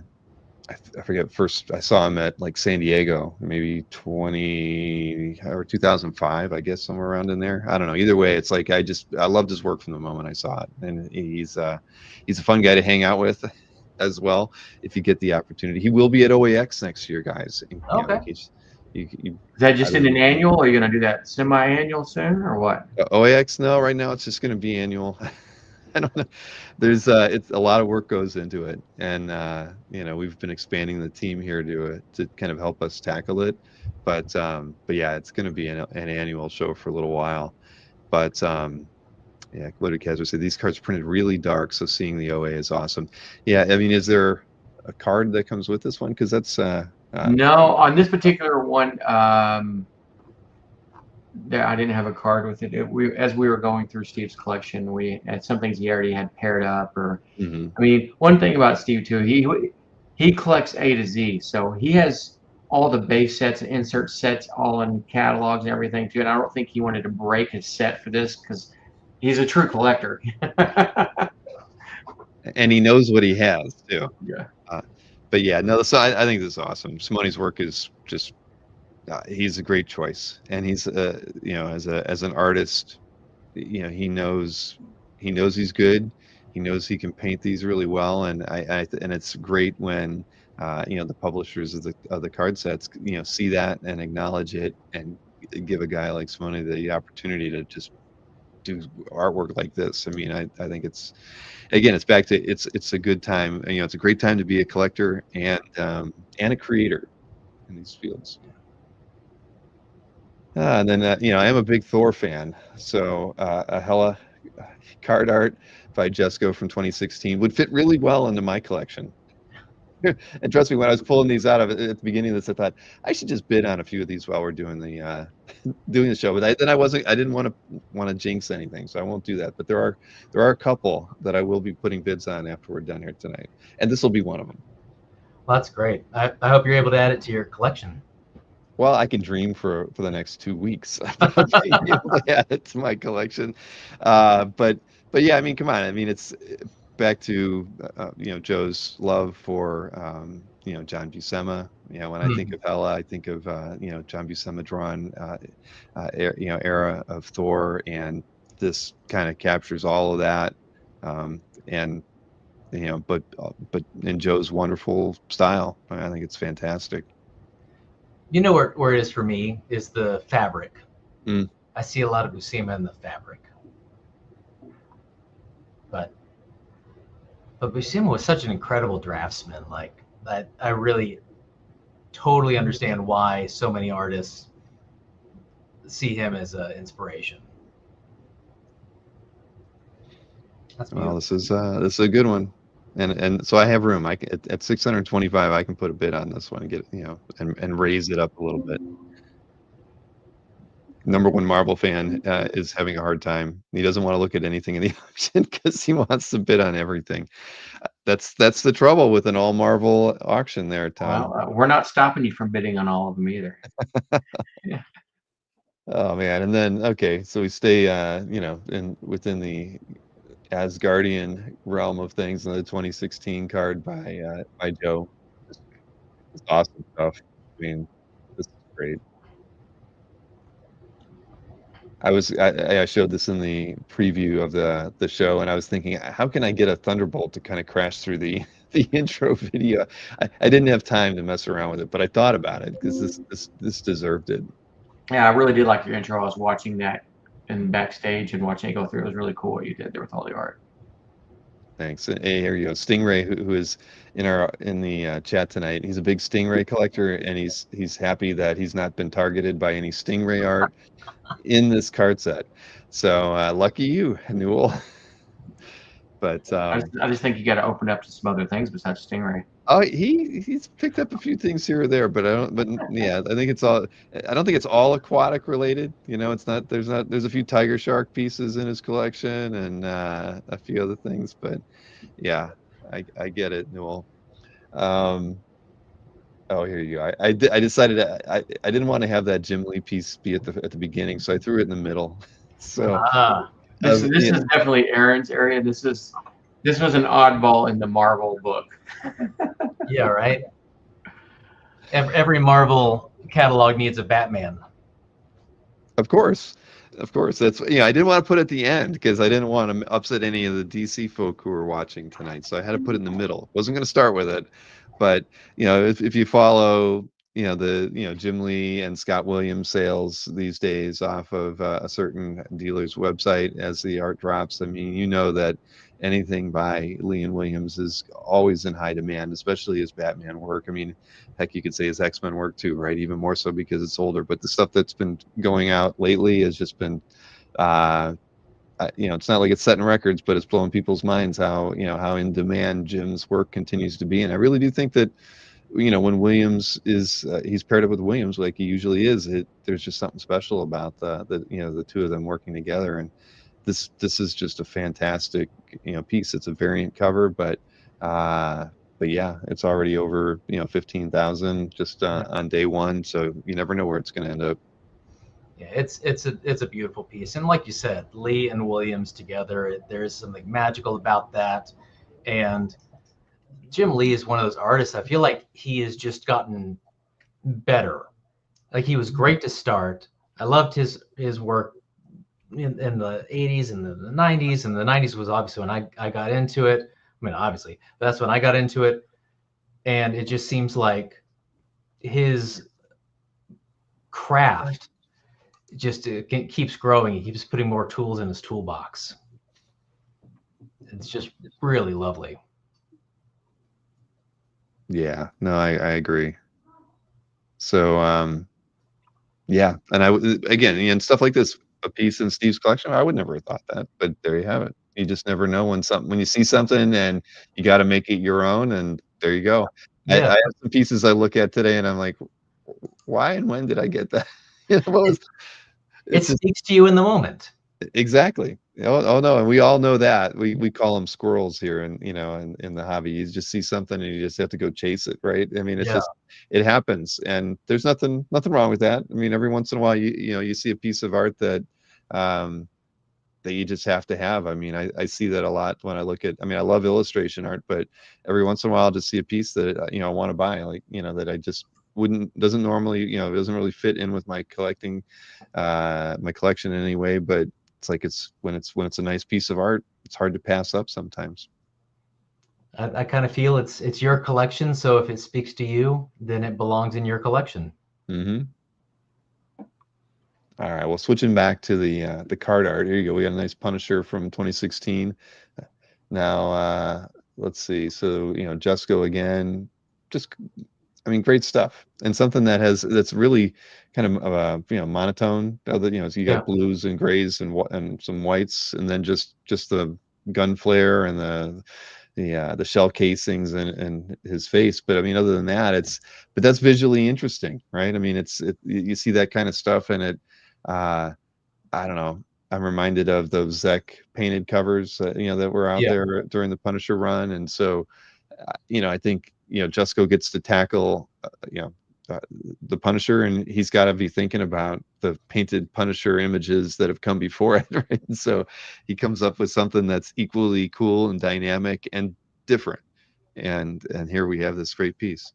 forget, first I saw him at like San Diego, maybe 2005, I guess, somewhere around in there. I don't know. Either way, it's like I loved his work from the moment I saw it, and he's a fun guy to hang out with. as well if you get the opportunity. He will be at OAX next year, guys. And, you know, Okay. in case you Is that just in an annual, or are you going to do that semi-annual soon, or what? OAX? No, right now it's just going to be annual. I don't know. There's it's a lot of work goes into it, and you know, we've been expanding the team here to kind of help us tackle it. But yeah, it's going to be an annual show for a little while. But yeah, Collected Casual said these cards printed really dark, so seeing the OA is awesome. Yeah, I mean, is there a card that comes with this one? Because that's No, on this particular one, there I didn't have a card with it. As we were going through Steve's collection, we had some things he already had paired up. Or mhm. I mean, one thing about Steve too, he collects A to Z, so he has all the base sets and insert sets all in catalogs and everything too. And I don't think he wanted to break his set for this because he's a true collector. And he knows what he has too. Yeah. But yeah, no. So I think this is awesome. Simone's work is just he's a great choice, and he's you know, as an artist, you know, he knows he's good. He knows he can paint these really well, and and it's great when you know, the publishers of the card sets, you know, see that and acknowledge it and give a guy like Simone the opportunity to just do artwork like this. I mean, I think it's, again, it's back to it's a good time. You know, it's a great time to be a collector and a creator in these fields. And then you know, I am a big Thor fan, so a Hella card art by Jesco from 2016 would fit really well into my collection. And trust me, when I was pulling these out of it at the beginning of this, I thought I should just bid on a few of these while we're doing the doing the show. But I didn't want to jinx anything, so I won't do that. But there are a couple that I will be putting bids on after we're done here tonight, and this will be one of them. Well, that's great. I hope you're able to add it to your collection. Well, I can dream for the next 2 weeks about being able to add it to my collection. But yeah, I mean, come on. I mean, it's back to you know, Joe's love for you know, John Buscema. You know, when I think of Hella, I think of you know, John Buscema drawn you know, era of Thor, and this kind of captures all of that. And you know, but in Joe's wonderful style, I think it's fantastic. You know where it is for me is the fabric. Mm. I see a lot of Buscema in the fabric. But Buscema was such an incredible draftsman. Like, I really totally understand why so many artists see him as an inspiration. That's beautiful. Well, this is a good one, and so I have room. I can, at 625, I can put a bid on this one and get, you know, and raise it up a little bit. Number one Marvel fan is having a hard time. He doesn't want to look at anything in the auction because he wants to bid on everything. That's the trouble with an all Marvel auction there, Tom. Well, we're not stopping you from bidding on all of them either. Yeah. Oh man, and then okay, so we stay you know, within the Asgardian realm of things. Another 2016 card by Joe. It's awesome stuff. I mean, this is great. I showed this in the preview of the show, and I was thinking, how can I get a Thunderbolt to kind of crash through the the intro video? I didn't have time to mess around with it, but I thought about it because this deserved it. Yeah, I really did like your intro. I was watching that in backstage and watching it go through. It was really cool what you did there with all the art. Thanks. Hey, here you go. Stingray, who is in the chat tonight. He's a big Stingray collector, and he's happy that he's not been targeted by any Stingray art in this card set. So lucky you, Newell. But I just think you got to open up to some other things besides Stingray. oh, he's picked up a few things here or there, but I don't. But yeah, I think it's all. I don't think it's all aquatic related. You know, it's not. There's a few tiger shark pieces in his collection and a few other things. But yeah, I get it, Newell. Oh, here you go. I decided I didn't want to have that Jim Lee piece be at the beginning, so I threw it in the middle. So this is definitely Aaron's area. This was an oddball in the Marvel book. Yeah, right. Every Marvel catalog needs a Batman. of course. Of course, that's I didn't want to put it at the end because I didn't want to upset any of the DC folk who are watching tonight. So I had to put it in the middle. Wasn't going to start with it, but if you follow the Jim Lee and Scott Williams sales these days off of a certain dealer's website as the art drops, I mean that anything by Lee and Williams is always in high demand, especially his Batman work. I mean, heck, you could say his X-Men work too, right? Even more so because it's older. But the stuff that's been going out lately has just been, it's not like it's setting records, but it's blowing people's minds how in demand Jim's work continues to be. And I really do think that when Williams is he's paired up with Williams like he usually is, there's just something special about the two of them working together. And this is just a fantastic piece. It's a variant cover, but yeah, it's already over 15,000 just on day one, so you never know where it's going to end up. Yeah, it's a beautiful piece, and like you said, Lee and Williams together, there is something magical about that. And Jim Lee is one of those artists. I feel like he has just gotten better. Like, he was great to start. I loved his work in the 80s and the 90s, and the 90s was obviously when I got into it. I mean, obviously, but that's when I got into it. And it just seems like his craft just keeps growing. He keeps putting more tools in his toolbox. It's just really lovely. Yeah, no, I agree. So yeah, and again, stuff like this, a piece in Steve's collection, I would never have thought that, but there you have it. You just never know when you see something and you got to make it your own, and there you go. I Yeah, have some pieces I look at today and I'm like, why and when did I get that? What it speaks to you in the moment. exactly. Oh no, and we all know that. We call them squirrels here, and in the hobby, you just see something and you just have to go chase it, right? I mean, it happens, and there's nothing wrong with that. I mean, every once in a while, you see a piece of art that that you just have to have. I mean, I see that a lot when I look at. I mean, I love illustration art, but every once in a while, I'll just see a piece that I want to buy, like that I just doesn't normally doesn't really fit in with my collecting my collection in any way, but it's like when it's a nice piece of art, it's hard to pass up sometimes. I kind of feel it's your collection, so if it speaks to you, then it belongs in your collection. Mm-hmm. All right, well, switching back to the card art, here you go. We got a nice Punisher from 2016. Now let's see. So Jesco again, just I mean, great stuff, and something that's really kind of monotone. So you got blues and grays and some whites, and then just the gun flare and the shell casings and his face. But I mean, other than that, that's visually interesting, right? I mean, you see that kind of stuff, and I don't know. I'm reminded of those Zek painted covers, that were out there during the Punisher run, and so I think Jesco gets to tackle the Punisher, and he's got to be thinking about the painted Punisher images that have come before it, right? And so he comes up with something that's equally cool and dynamic and different, and here we have this great piece.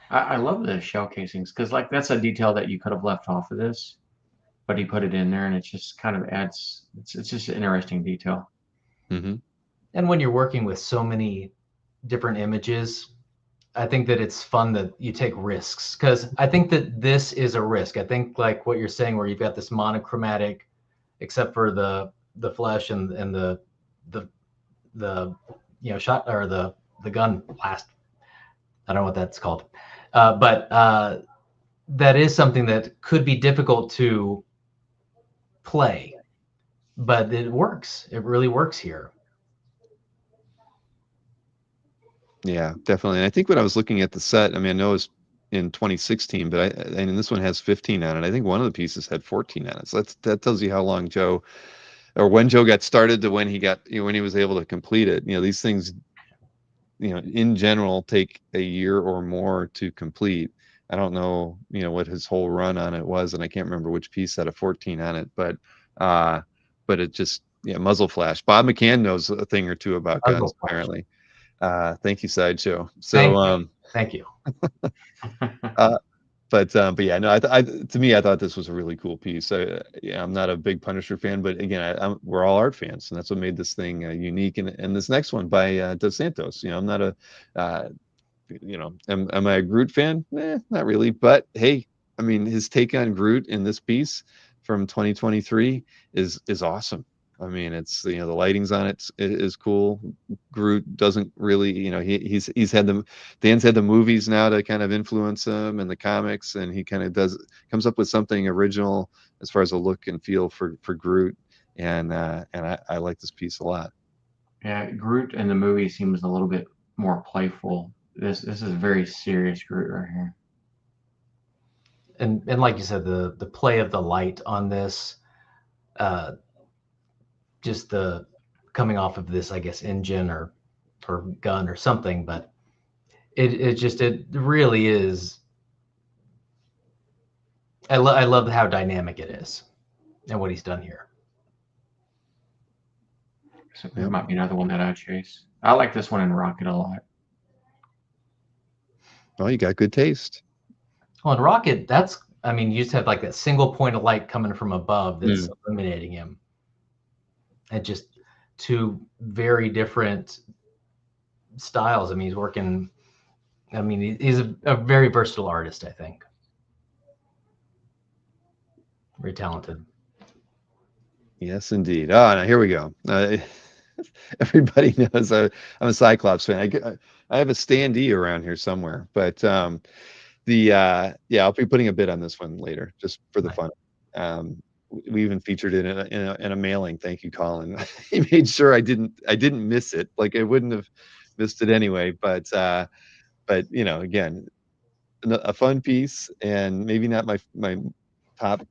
I love the shell casings because that's a detail that you could have left off of this, but he put it in there, and it just kind of adds. It's just an interesting detail. Mm-hmm. And when you're working with so many different images, I think that it's fun that you take risks, because I think that this is a risk. I think like what you're saying, where you've got this monochromatic, except for the flesh and the shot or the gun blast. I don't know what that's called, but that is something that could be difficult to play, but it works. It really works here. Yeah, definitely. And I think when I was looking at the set, I mean, I know it's in 2016, but and this one has 15 on it. I think one of the pieces had 14 on it. So that tells you how long when Joe got started to when he was able to complete it. These things, in general, take a year or more to complete. I don't know, what his whole run on it was, and I can't remember which piece had a 14 on it, but it just, muzzle flash. Bob McCann knows a thing or two about guns, apparently. Thank you, Sideshow. So thank you. But yeah, no, to me, I thought this was a really cool piece. Yeah, I'm not a big Punisher fan, but again, we're all art fans, and that's what made this thing unique. And this next one by Dos Santos, I'm not a, am I a Groot fan? Not really. But hey, I mean, his take on Groot in this piece from 2023 is awesome. I mean, it's the lighting's on it is cool. Groot doesn't really, he's had Dan's had the movies now to kind of influence him and the comics, and he kind of comes up with something original as far as a look and feel for Groot, and I like this piece a lot. Yeah, Groot in the movie seems a little bit more playful. This is very serious Groot right here. And like you said, the play of the light on this, just the coming off of this, I guess, engine or gun or something, but it really is. I love how dynamic it is and what he's done here. So there might be another one that I chase. I like this one in Rocket a lot. Well, you got good taste. Well, in Rocket, I mean, you just have like that single point of light coming from above that's illuminating him. And just two very different styles. I mean, he's a very versatile artist, I think. Very talented. Yes, indeed. Oh, now here we go. Everybody knows I'm a Cyclops fan. I have a standee around here somewhere, but I'll be putting a bid on this one later just for the fun. We even featured it in a mailing. Thank you, Colin. He made sure I didn't miss it. Like I wouldn't have missed it anyway. But again, a fun piece, and maybe not my top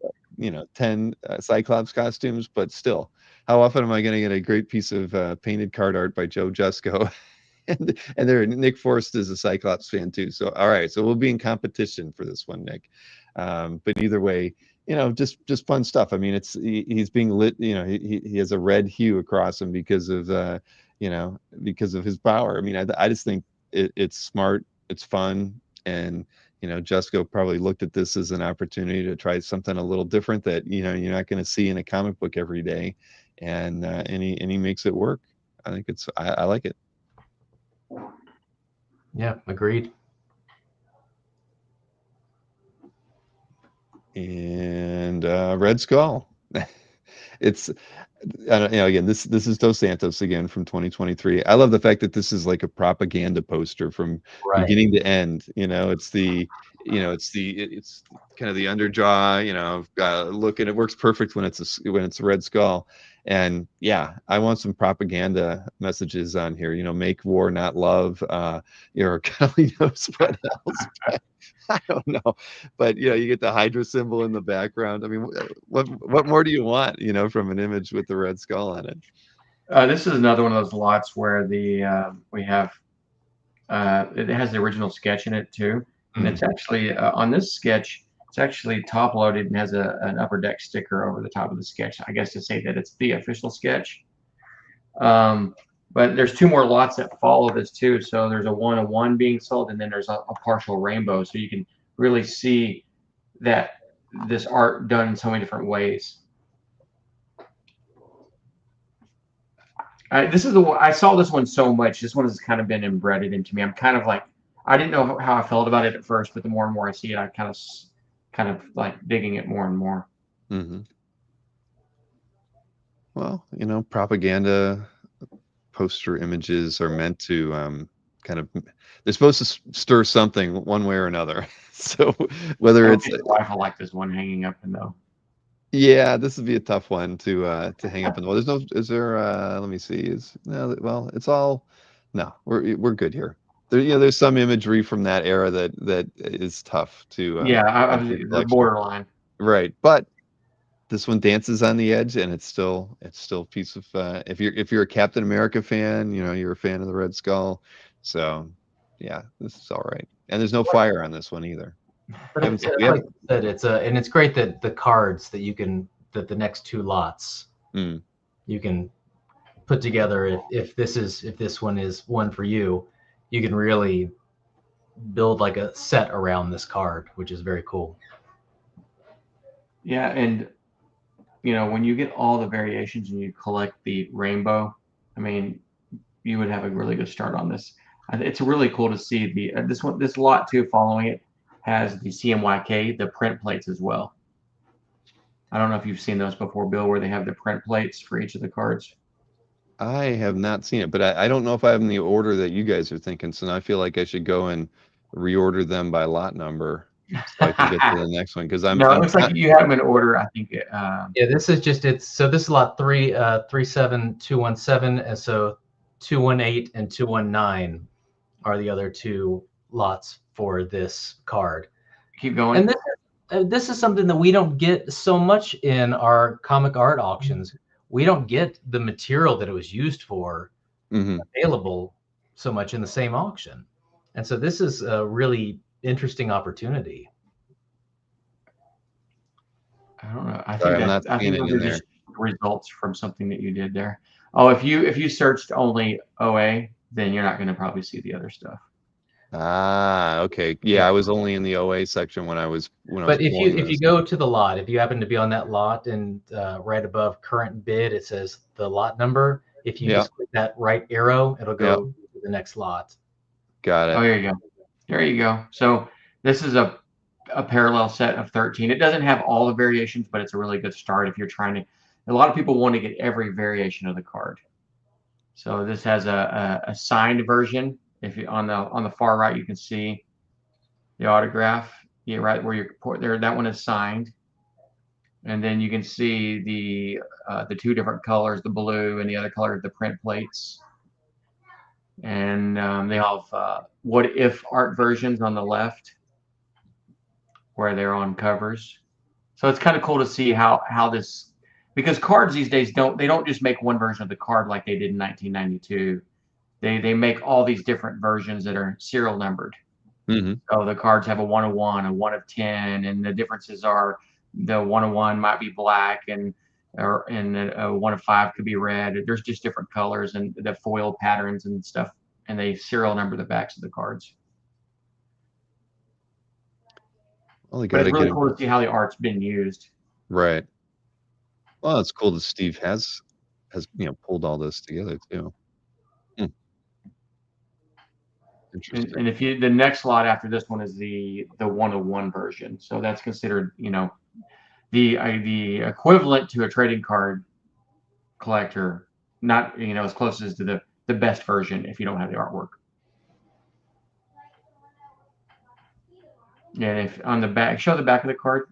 10 Cyclops costumes, but still, how often am I going to get a great piece of painted card art by Joe Jusko? and Nick Forrest is a Cyclops fan too. So all right, so we'll be in competition for this one, Nick. But either way, just fun stuff. I mean, he's being lit. He has a red hue across him because of because of his power. I mean, I just think it's smart, it's fun, and Jusko probably looked at this as an opportunity to try something a little different that you're not going to see in a comic book every day, and he makes it work. I think I like it. Yeah, agreed. And Red Skull. It's again, this is Dos Santos again from 2023. I love the fact that this is like a propaganda poster from beginning to end. It's kind of the underjaw, look, and it works perfect when it's a Red Skull. And yeah, I want some propaganda messages on here. Make war, not love. Kelly knows what else. I don't know, but you get the Hydra symbol in the background. I mean, what more do you want, from an image with the Red Skull on it? This is another one of those lots where we have it has the original sketch in it too, and it's actually on this sketch. It's actually top loaded and has an upper deck sticker over the top of the sketch. I guess to say that it's the official sketch. But there's two more lots that follow this too. So there's a 1-of-1 being sold, and then there's a partial rainbow. So you can really see that this art done in so many different ways. This is I saw this one so much. This one has kind of been embedded into me. I'm kind of like, I didn't know how I felt about it at first, but the more and more I see it, I kind of like digging it more and more. Mm-hmm. Well, propaganda poster images are meant to they're supposed to stir something one way or another. So whether it's I like this one hanging up in though. Yeah, this would be a tough one to hang up in the wall. Is there let me see. It's all no, we're good here. There's some imagery from that era that is tough to the borderline. Right. But this one dances on the edge, and it's still a piece of if you're a Captain America fan, you're a fan of the Red Skull. So yeah, this is all right. And there's no fire on this one either. But like I said, it's great that the cards that the next two lots you can put together. If this one is one for you, you can really build like a set around this card, which is very cool. Yeah, and you know, when you get all the variations and you collect the rainbow, I mean, you would have a really good start on this. It's really cool to see the this lot too. Following it has the CMYK, the print plates as well. I don't know if you've seen those before, Bill, where they have the print plates for each of the cards. I have not seen it, but I don't know if I have in the order that you guys are thinking. So now I feel like I should go and reorder them by lot number so I can get to the next one because No, it looks like you have them in order. I think. Yeah, this is just so this is lot 37217, and so 218 and 219 are the other two lots for this card. Keep going. And this is something that we don't get so much in our comic art auctions. We don't get the material that it was used for available so much in the same auction. And so this is a really interesting opportunity. I don't know. I Sorry, think those are just results from something that you did there. Oh, if you searched only OA, then you're not going to probably see the other stuff. Ah, okay. Yeah, I was only in the OA section when I was But if you go to the lot, if you happen to be on that lot and right above current bid, it says the lot number. If you just click that right arrow, it'll go to the next lot. Got it. Oh, there you go. There you go. So this is a parallel set of 13. It doesn't have all the variations, but it's a really good start if you're trying to. A lot of people want to get every variation of the card. So this has a signed version. If you on the far right, you can see the autograph. Yeah, right where you're there. That one is signed, and then you can see the two different colors, the blue and the other color, the print plates. And they have what if art versions on the left, where they're on covers. So it's kind of cool to see how this, because cards these days don't just make one version of the card like they did in 1992. They make all these different versions that are serial numbered. So the cards have a 1 of 1, a 1 of 10, and the differences are the 1 of 1 might be black and a 1 of 5 could be red. There's just different colors and the foil patterns and stuff, and they serial number the backs of the cards. Well, but it's really cool to see how the art's been used. Right. Well, it's cool that Steve has pulled all this together too. Interesting. And if the next lot after this one is the 1 of 1 version, so that's considered the equivalent to a trading card collector, not as close as to the best version if you don't have the artwork. And if on the back, show the back of the card.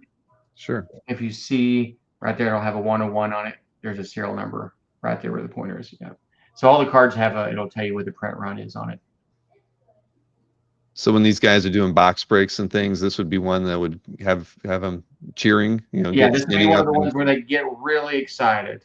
Sure. If you see right there, it'll have a 1 of 1 on it. There's a serial number right there where the pointer is. Yeah. So all the cards have it'll tell you what the print run is on it. So when these guys are doing box breaks and things, this would be one that would have them cheering. Yeah, this would be one of the ones where they get really excited.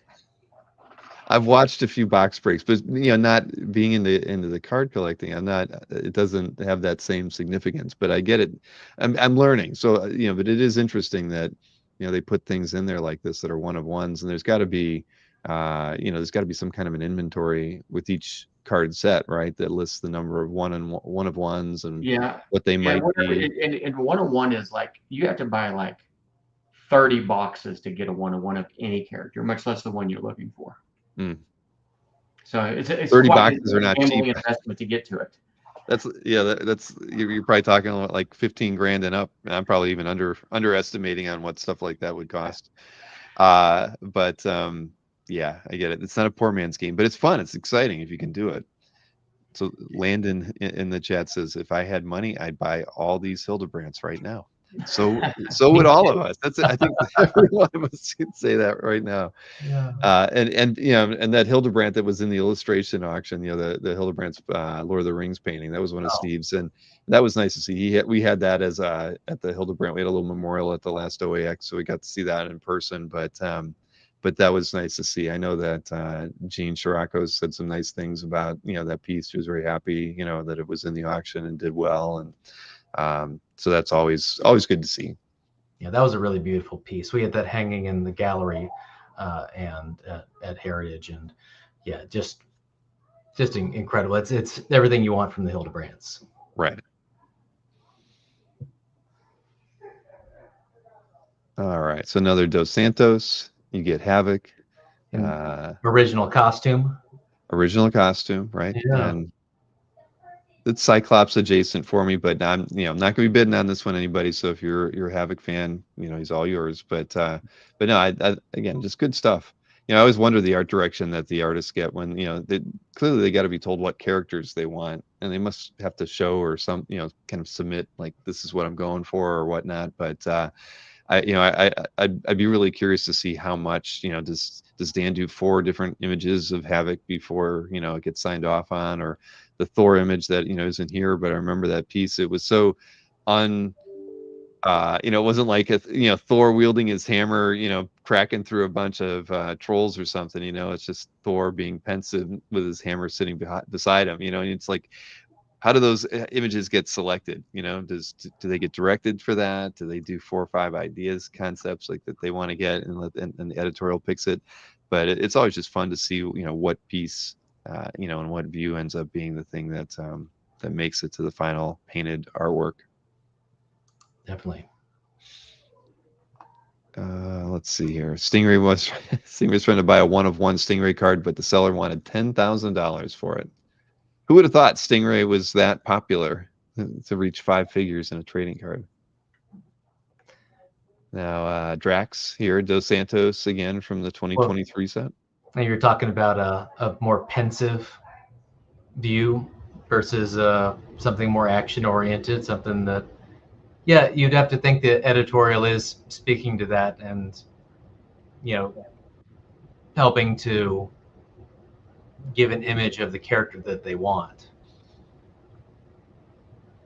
I've watched a few box breaks, but not being into the card collecting, it doesn't have that same significance. But I get it. I'm learning. So but it is interesting that they put things in there like this that are 1 of 1s, and there's got to be there's got to be some kind of an inventory with each card set, right, that lists the number of 1 of 1s and what they might be. And 1 of 1 is like you have to buy like 30 boxes to get a 1 of 1 of any character, much less the one you're looking for. So it's 30 boxes are not cheap. Investment to get to it. That's you're probably talking like 15 grand and up, and I'm probably even underestimating on what stuff like that would cost. But yeah, I get it. It's not a poor man's game, but it's fun. It's exciting if you can do it. So Landon in the chat says, if I had money, I'd buy all these Hildebrands right now. So would all of us. I think every one of us could say that right now. Yeah. And that Hildebrandt that was in the illustration auction, the Hildebrandt's Lord of the Rings painting, that was one of Steve's, and that was nice to see. We had that as at the Hildebrandt. We had a little memorial at the last OAX, so we got to see that in person. But that was nice to see. I know that Jean Chiraco said some nice things about that piece. She was very happy that it was in the auction and did well, and so that's always good to see. Yeah, that was a really beautiful piece. We had that hanging in the gallery and at Heritage, and yeah, just incredible. It's everything you want from the Hildebrands. Right. All right, so another Dos Santos. You get Havoc, And original costume. original costume, right? Yeah. And it's Cyclops adjacent for me, but I'm I'm not gonna be bidding on this one, anybody. So if you're a Havoc fan, he's all yours. But no, I again, just good stuff. I always wonder the art direction that the artists get when clearly they got to be told what characters they want, and they must have to show or some kind of submit like this is what I'm going for or whatnot. But I'd be really curious to see how much does Dan do 4 different images of Havoc before it gets signed off on, or the Thor image that isn't here, but I remember that piece. It was so un it wasn't like Thor wielding his hammer, cracking through a bunch of trolls or something. It's just Thor being pensive with his hammer sitting beside him. And it's like, how do those images get selected? Do they get directed for that? Do they do 4 or 5 ideas, concepts like that they want to get, and the editorial picks it? But it's always just fun to see what piece and what view ends up being the thing that makes it to the final painted artwork. Definitely. Let's see here. Stingray's trying to buy a 1-of-1 Stingray card, but the seller wanted $10,000 for it. Who would have thought Stingray was that popular to reach 5 figures in a trading card? Now, Drax here, Dos Santos again from the 2023 set. And you're talking about a more pensive view versus something more action-oriented, something that, yeah, you'd have to think the editorial is speaking to that and, helping to give an image of the character that they want.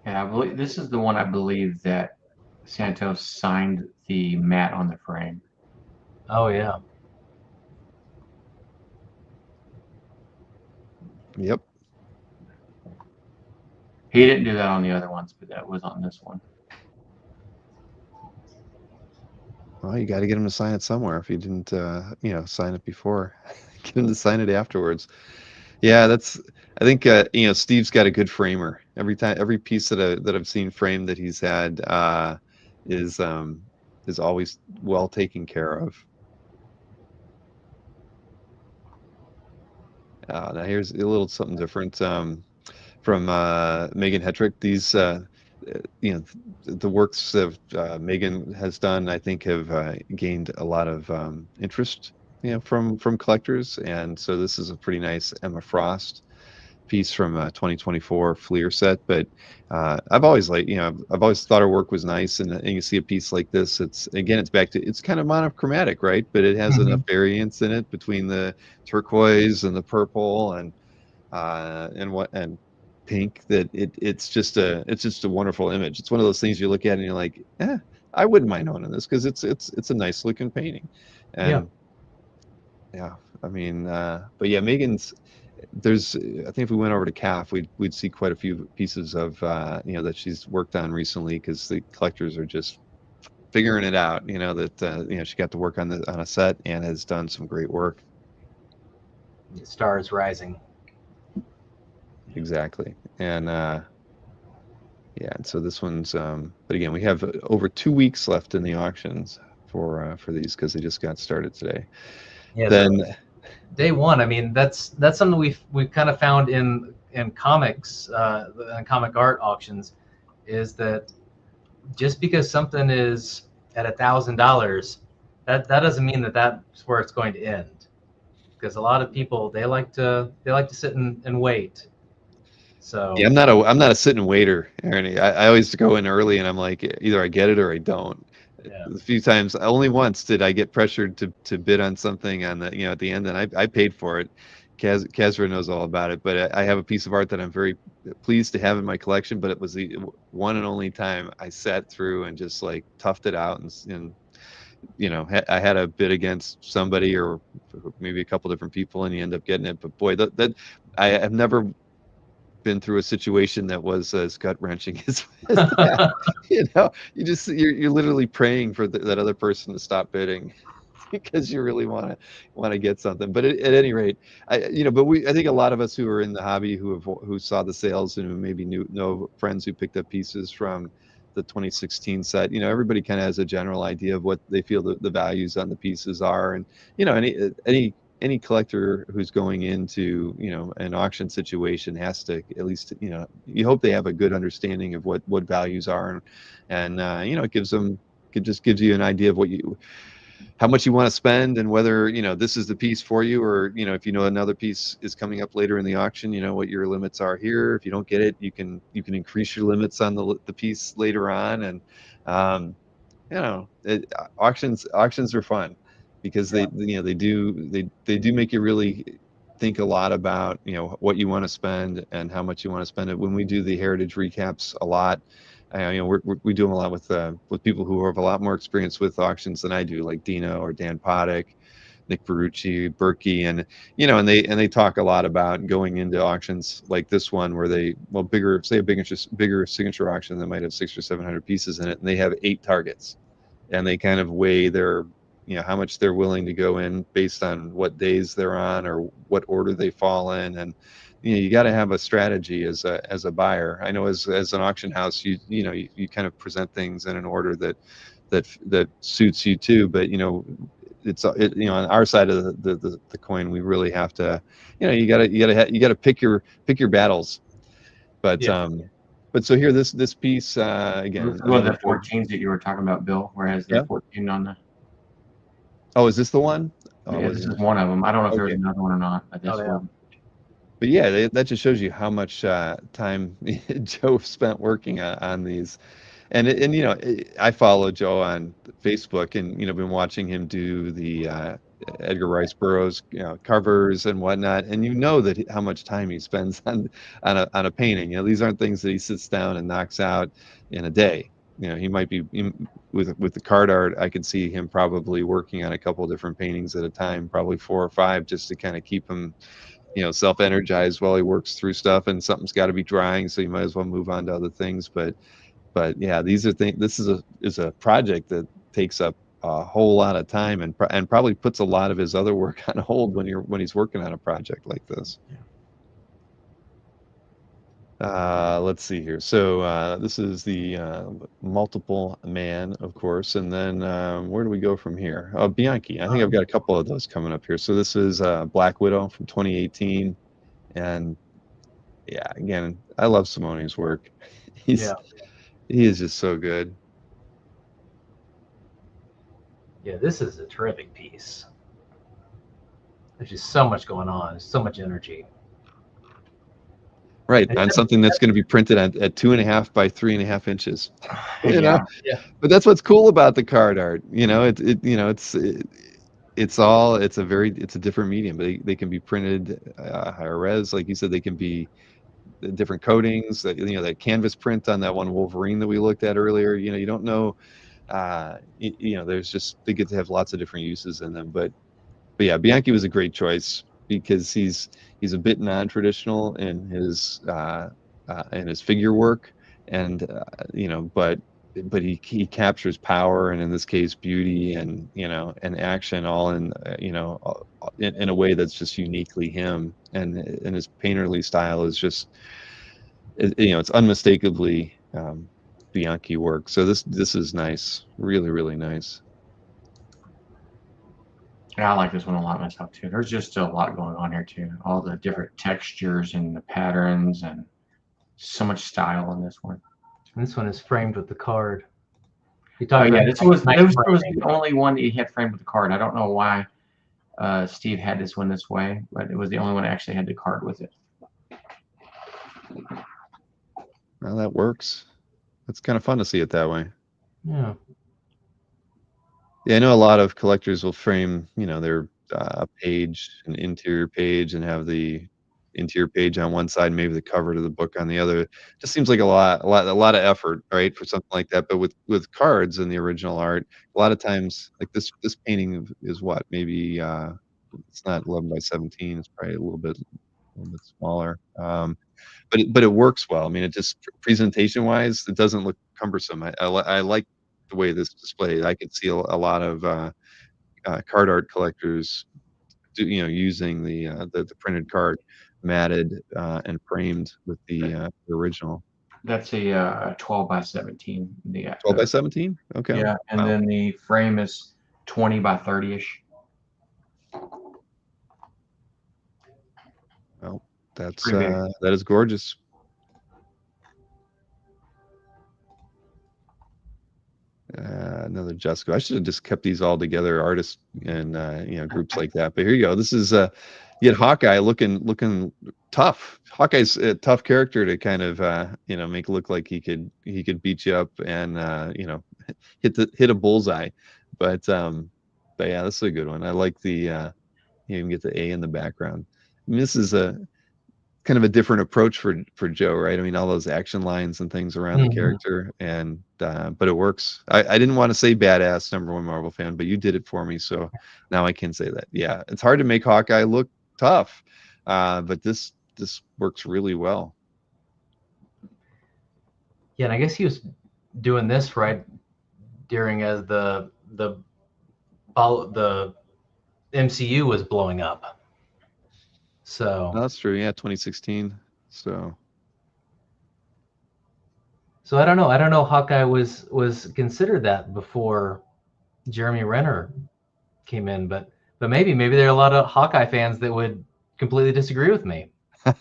Yeah, I believe this is the one I believe that Santos signed the mat on the frame. Oh yeah. Yep. He didn't do that on the other ones, but that was on this one. Well, you got to get him to sign it somewhere. If he didn't, sign it before, get him to sign it afterwards. Yeah, I think Steve's got a good framer. Every piece that I've seen framed that he's had is always well taken care of. Now here's a little something different from Megan Hetrick. These the works that Megan has done, I think, have gained a lot of interest from collectors, and so this is a pretty nice Emma Frost piece from 2024 Fleer set. But I've always I've always thought her work was nice, and you see a piece like this, it's kind of monochromatic, right? But it has enough variance in it between the turquoise and the purple and pink that it's just a wonderful image. It's one of those things you look at and you're like, I wouldn't mind owning this because it's a nice looking painting. And yeah, I mean, but yeah, Megan's, I think if we went over to CAF, we'd see quite a few pieces of that she's worked on recently, because the collectors are just figuring it out, that she got to work on a set and has done some great work. The stars rising. Exactly. And and so this one's but again, we have over 2 weeks left in the auctions for these, because they just got started today. Yeah. Then so day one, I mean, that's something we've kind of found in comics and comic art auctions, is that just because something is at $1,000, that doesn't mean that that's where it's going to end, because a lot of people, they like to sit and wait. So yeah, I'm not a sitting waiter, Aaron. I always go in early, and I'm like, either I get it or I don't. yeah. A few times, only once did I get pressured to bid on something on the at the end, and I paid for it. Kazra knows all about it, but I have a piece of art that I'm very pleased to have in my collection. But it was the one and only time I sat through and just like toughed it out, and I had a bid against somebody or maybe a couple different people, and you end up getting it. But boy, that I have never been through a situation that was as gut wrenching as that. You're literally praying for that other person to stop bidding because you really want to get something. But at any rate, I think a lot of us who are in the hobby, who saw the sales and who maybe know friends who picked up pieces from the 2016 set, everybody kind of has a general idea of what they feel the values on the pieces are. And any collector who's going into an auction situation has to at least you hope they have a good understanding of what values are, and it just gives you an idea of how much you want to spend, and whether this is the piece for you, or if another piece is coming up later in the auction, what your limits are here. If you don't get it, you can increase your limits on the piece later on. And um, auctions are fun, because they do make you really think a lot about what you want to spend and how much you want to spend it. When we do the heritage recaps a lot, we do them a lot with people who have a lot more experience with auctions than I do, like Dino or Dan Poddick, Nick Berrucci, Berkey, and they talk a lot about going into auctions like this one, where bigger signature auction that might have 600 or 700 pieces in it, and they have 8 targets, and they kind of weigh their how much they're willing to go in based on what days they're on or what order they fall in. And you got to have a strategy as a buyer. I know as an auction house, you kind of present things in an order that suits you too. But on our side of the coin, we really have to, you gotta pick your battles. But but so here, this piece again, One of the 14s that you were talking about, Bill, where it has the 14 on the. Oh, is this the one? Yeah, this is one of them. I don't know if Okay. there's another one or not, but this one. But yeah, that just shows you how much time Joe spent working on these. And I follow Joe on Facebook, and been watching him do the Edgar Rice Burroughs covers and whatnot, and that how much time he spends on a painting. These aren't things that he sits down and knocks out in a day. He might be with the card art. I could see him probably working on a couple of different paintings at a time, probably 4 or 5, just to kind of keep him self-energized while he works through stuff. And something's got to be drying, so you might as well move on to other things. But yeah, these are things. This is a project that takes up a whole lot of time, and probably puts a lot of his other work on hold when he's working on a project like this. Let's see here. So this is the multiple man, of course, and then where do we go from here? Oh, Bianchi. I think I've got a couple of those coming up here. So this is Black Widow from 2018, and yeah, again, I love Simone's work. He is just so good. Yeah, this is a terrific piece. There's just so much going on, so much energy. Right, on something that's going to be printed at 2.5 by 3.5 inches. Yeah. But that's what's cool about the card art. It's a different medium. They can be printed higher res, like you said. They can be different coatings. That canvas print on that one Wolverine that we looked at earlier. You don't know. They get to have lots of different uses in them. But yeah, Bianchi was a great choice, because he's a bit non-traditional in his figure work, and but he captures power, and in this case beauty, and and action, all in in a way that's just uniquely him. And his painterly style is just it's unmistakably Bianchi work. So this is nice, really, really nice. Yeah, I like this one a lot myself too. There's just a lot going on here too. All the different textures and the patterns, and so much style in this one. And this one is framed with the card. Oh yeah, this was the only one that he had framed with the card. I don't know why Steve had this one this way, but it was the only one that actually had the card with it. Well, that works. It's kind of fun to see it that way. Yeah. Yeah, I know a lot of collectors will frame, their page, an interior page, and have the interior page on one side, maybe the cover to the book on the other. Just seems like a lot of effort, right, for something like that. But with cards in the original art, a lot of times, like this painting is what, maybe it's not 11 by 17. It's probably a little bit smaller. But it works well. I mean, it just, presentation wise, it doesn't look cumbersome. I like the way this is displayed. I could see a lot of card art collectors using the printed card, matted and framed with the original. That's a 12 by 17. 12 by 17. Okay. Yeah, and Wow. then the frame is 20 by 30-ish. Well, that's Pretty big. that is gorgeous. Another Jessica. I should have just kept these all together, artists and groups like that. But here you go. This is you had Hawkeye looking tough. Hawkeye's a tough character to kind of make look like he could beat you up and hit a bullseye. But yeah, this is a good one. I like the you even get the A in the background. I mean, this is a kind of a different approach for Joe, right? I mean, all those action lines and things around the character, and but it works. I didn't want to say badass #1 Marvel fan, but you did it for me, so now I can say that. Yeah, it's hard to make Hawkeye look tough, but this works really well. Yeah, and I guess he was doing this right during as the MCU was blowing up. So that's true. Yeah, 2016. So I don't know. I don't know. Hawkeye was considered that before Jeremy Renner came in, but maybe there are a lot of Hawkeye fans that would completely disagree with me. I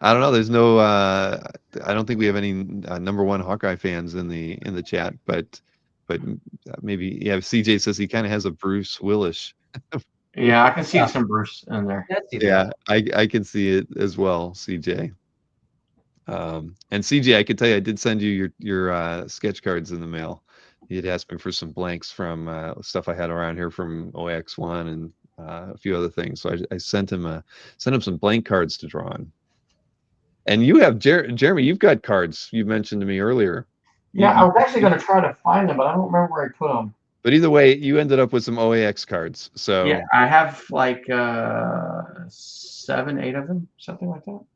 don't know. There's no. I don't think we have any #1 Hawkeye fans in the chat, but maybe CJ says he kind of has a Bruce Willis. Yeah, I can see some Bruce in there. Yeah, I can see it as well, CJ. And CJ, I can tell you, I did send you your sketch cards in the mail. He had asked me for some blanks from stuff I had around here from OX1 and a few other things. So I sent him some blank cards to draw on. And you have Jeremy, you've got cards you mentioned to me earlier. Yeah, I was actually going to try to find them, but I don't remember where I put them. But either way, you ended up with some OAX cards. So yeah, I have like 7, 8 of them, something like that. All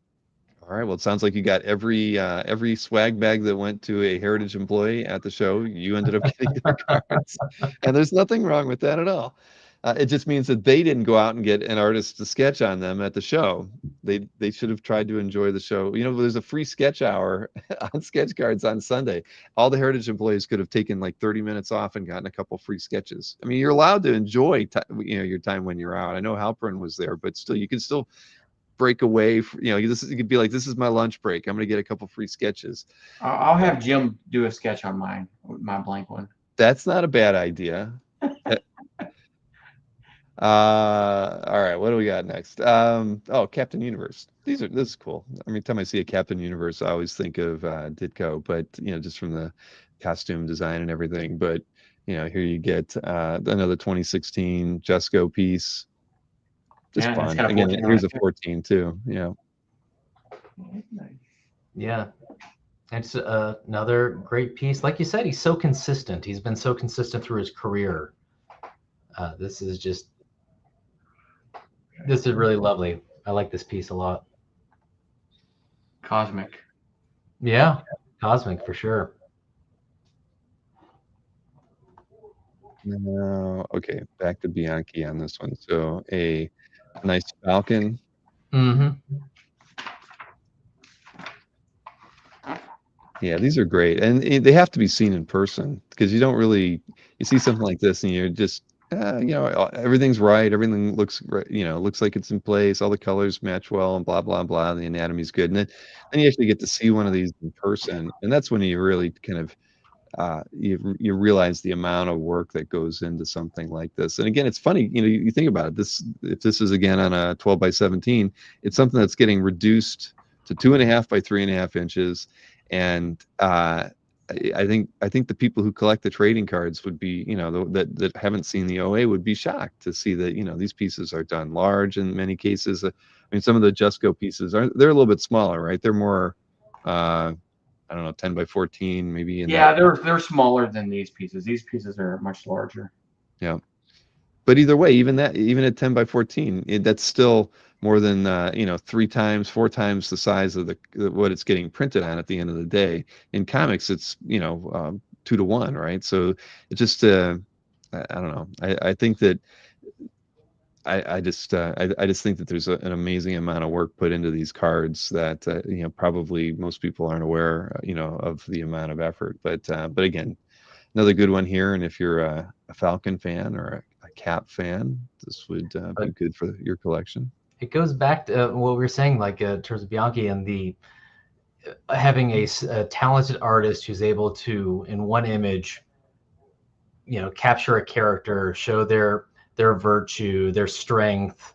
right. Well, it sounds like you got every swag bag that went to a Heritage employee at the show. You ended up getting their cards, and there's nothing wrong with that at all. It just means that they didn't go out and get an artist to sketch on them at the show. They should have tried to enjoy the show. There's a free sketch hour on sketch cards on Sunday. All the Heritage employees could have taken like 30 minutes off and gotten a couple free sketches. I mean, you're allowed to enjoy your time when you're out. I know Halpern was there, but still, you can still break away. You could be like, this is my lunch break. I'm going to get a couple free sketches. I'll have Jim do a sketch on my blank one. That's not a bad idea. All right, what do we got next? Captain Universe. This is cool. Every time I see a Captain Universe, I always think of Ditko, but just from the costume design and everything. But here you get another 2016 Jesco piece. Just fun. Again, here's a 14 too. Yeah. Yeah. It's another great piece. Like you said, he's so consistent. He's been so consistent through his career. This is really lovely. I like this piece a lot. Cosmic. Yeah, cosmic for sure. Okay, back to Bianchi on this one. So a nice falcon. Mm-hmm. Yeah, these are great, and they have to be seen in person because you see something like this and you're just everything's right, everything looks right, looks like it's in place, all the colors match well, and blah blah blah. The anatomy's good, and then you actually get to see one of these in person, and that's when you really kind of you realize the amount of work that goes into something like this. And again, it's funny, you think about it. If this is again on a 12 by 17, it's something that's getting reduced to 2.5 by 3.5 inches. And I think the people who collect the trading cards would be, that haven't seen the OA would be shocked to see that, these pieces are done large in many cases. I mean, some of the Jesco pieces they're a little bit smaller, right? They're more, I don't know, 10 by 14, maybe. They're smaller than these pieces. These pieces are much larger. Yeah. But either way, even at 10 by 14, that's still more than 3 times, 4 times the size of what it's getting printed on at the end of the day. In comics, it's 2 to 1, right? So it just I don't know. I think that I just think that there's an amazing amount of work put into these cards that probably most people aren't aware of the amount of effort. But again, another good one here. And if you're a Falcon fan or a Cap fan, this would be good for your collection. It goes back to what we were saying, like in terms of Bianchi and the having a talented artist who's able to, in one image, capture a character, show their virtue, their strength,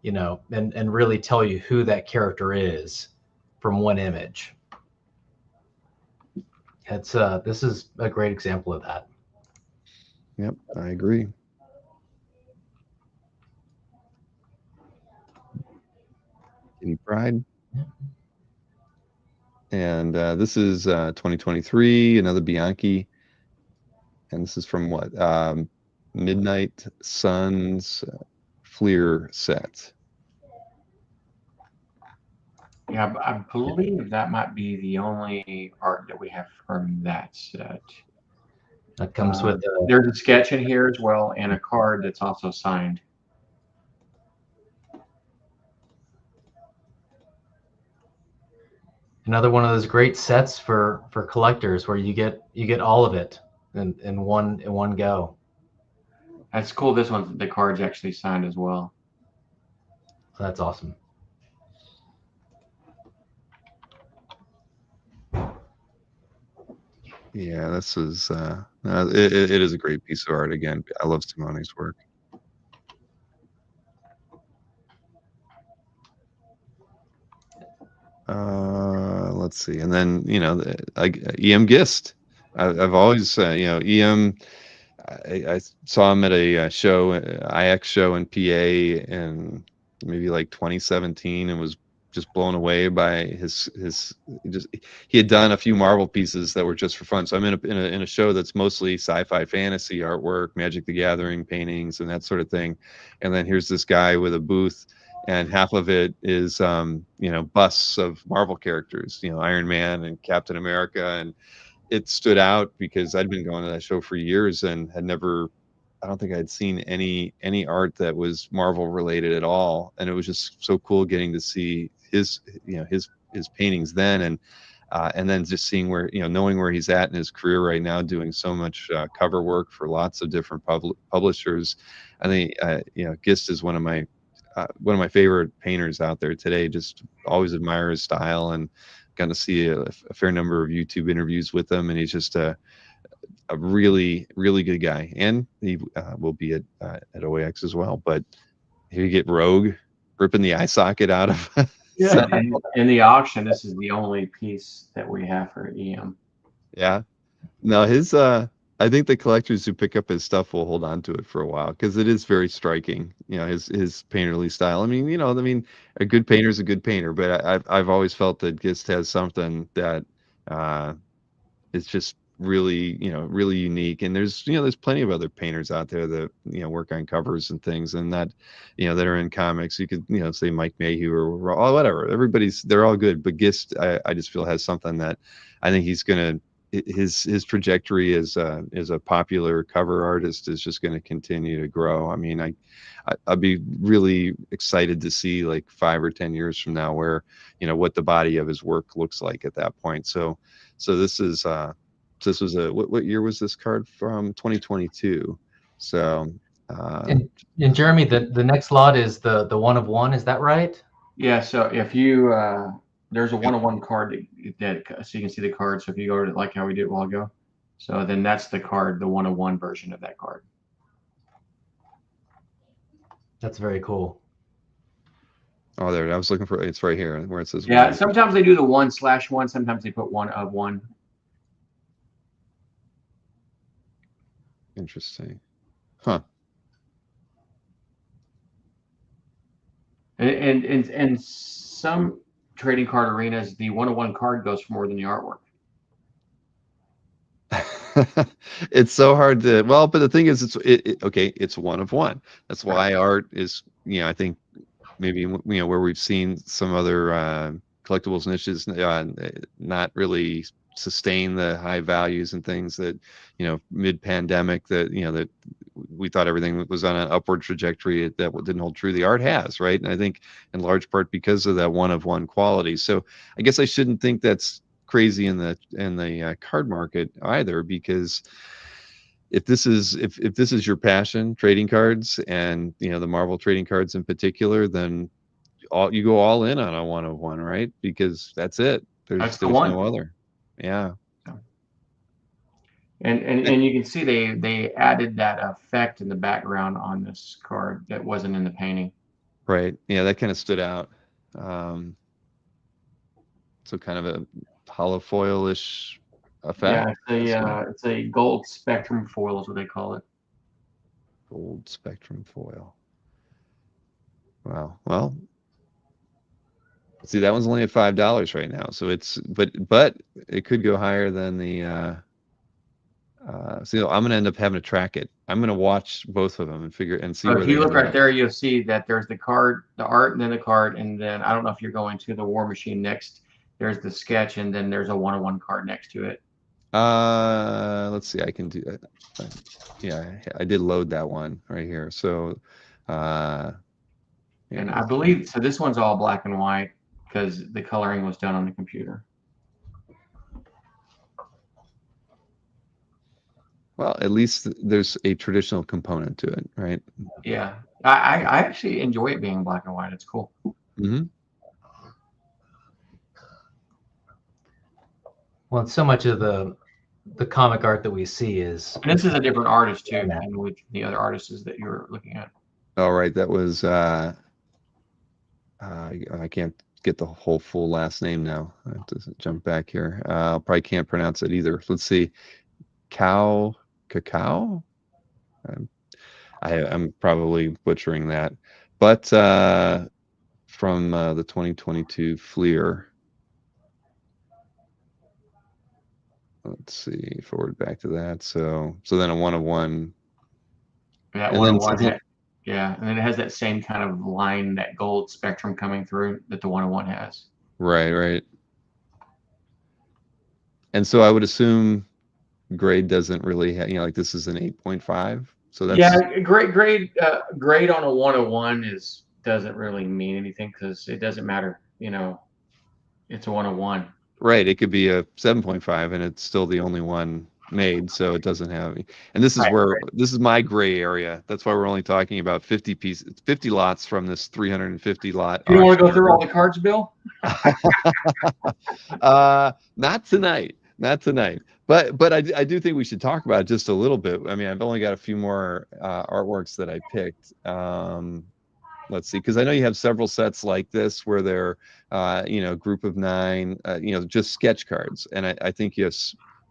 and really tell you who that character is from one image. It's this is a great example of that. Yep, I agree. Kitty Pride. Yeah. And this is 2023, another Bianchi. And this is from what? Midnight Suns Fleer set. Yeah, I believe that might be the only art that we have from that set. That comes with there's a sketch in here as well, and a card that's also signed. another one of those great sets for collectors where you get all of it in one go. That's cool. This one, the card's actually signed as well. That's awesome. Yeah, this is it is a great piece of art. Again, I love Simone's work. Let's see, and then like EM Gist. I've always EM. I saw him at a show, IX show in PA, in maybe like 2017, and was just blown away by his he had done a few Marvel pieces that were just for fun. So I'm in a show that's mostly sci-fi fantasy artwork, Magic the Gathering paintings and that sort of thing. And then here's this guy with a booth, and half of it is busts of Marvel characters, Iron Man and Captain America. And it stood out because I'd been going to that show for years and had never, I don't think I'd seen any art that was Marvel related at all. And it was just so cool getting to see his paintings then, and then just seeing where, knowing where he's at in his career right now, doing so much cover work for lots of different publishers. I think Gist is one of my favorite painters out there today. Just always admire his style, and got to see a fair number of YouTube interviews with him, and he's just a really, really good guy. And he will be at OAX as well. But here you get Rogue ripping the eye socket out of Yeah. In the auction, this is the only piece that we have for EM. Yeah. No, his I think the collectors who pick up his stuff will hold on to it for a while, because it is very striking, his painterly style. I mean, a good painter is a good painter, but I've always felt that Gist has something that is just really, really unique. And there's plenty of other painters out there that work on covers and things, and that that are in comics. You could say Mike Mayhew or whatever. They're all good, but Gist, I just feel, has something that I think he's gonna, his trajectory as a popular cover artist is just going to continue to grow. I mean, I'd be really excited to see, like 5 or 10 years from now, where what the body of his work looks like at that point. So this was what year was this card from? 2022. So and Jeremy, the next lot is the 1 of 1. Is that right? Yeah. So if you there's a 1 of 1 card that so you can see the card. So if you go to, like how we did a while ago, so then that's the card, the 1 of 1 version of that card. That's very cool. Oh, there, I was looking for, it's right here where it says. Yeah, sometimes they do the 1/1. Sometimes they put 1 of 1. Interesting. Huh. And some trading card arenas, the 1 of 1 card goes for more than the artwork. It's so hard to, well, but the thing is, okay, it's 1 of 1. That's why art is, I think maybe where we've seen some other collectibles niches not really sustain the high values and things that mid-pandemic, that that we thought everything was on an upward trajectory. That didn't hold true. The art has, right? And I think in large part because of that one of one quality. So I guess I shouldn't think that's crazy in the card market either, because if this is your passion, trading cards, and the Marvel trading cards in particular, then you go all in on a one of one, right? Because that's it. That's There's the one. no other. Yeah. And you can see they added that effect in the background on this card that wasn't in the painting. Right. Yeah, that kind of stood out. So kind of a holofoil-ish effect. Yeah, it's a gold spectrum foil is what they call it. Gold spectrum foil. Wow. Well, see, that one's only at $5 right now. So but it could go higher than the so I'm gonna end up having to track it. I'm gonna watch both of them and see So where if they you look end right up. there, you'll see that there's the card, the art, and then the card, and then I don't know if you're going to the War Machine next. There's the sketch, and then there's a one-on-one card next to it. Let's see. I can do that. Yeah, I did load that one right here. So, And I believe so. This one's all black and white because the coloring was done on the computer. Well, at least there's a traditional component to it, right? Yeah, I actually enjoy it being black and white. It's cool. Mm-hmm. Well, so much of the comic art that we see is. And this is a different artist too, than with the other artists that you're looking at. All right, that was I can't get the whole full last name now. I have to jump back here. Probably can't pronounce it either. Let's see. Cacao. I'm probably butchering that, but from the 2022 Fleer. Let's see, forward back to that. So then a one of one. That one of one. Yeah, and then it has that same kind of line, that gold spectrum coming through that the one of one has. Right. And so I would assume grade doesn't really have, like this is an 8.5. So that's grade on a 101 doesn't really mean anything because it doesn't matter. It's a 101. Right. It could be a 7.5 and it's still the only one made, so it doesn't have. And this is this is my gray area. That's why we're only talking about 50 pieces, 50 lots from this 350 lot. You don't want to go through all the cards, Bill? Not tonight. But I do think we should talk about it just a little bit. I mean, I've only got a few more artworks that I picked. Let's see, because I know you have several sets like this where they're, group of 9, just sketch cards, and I think you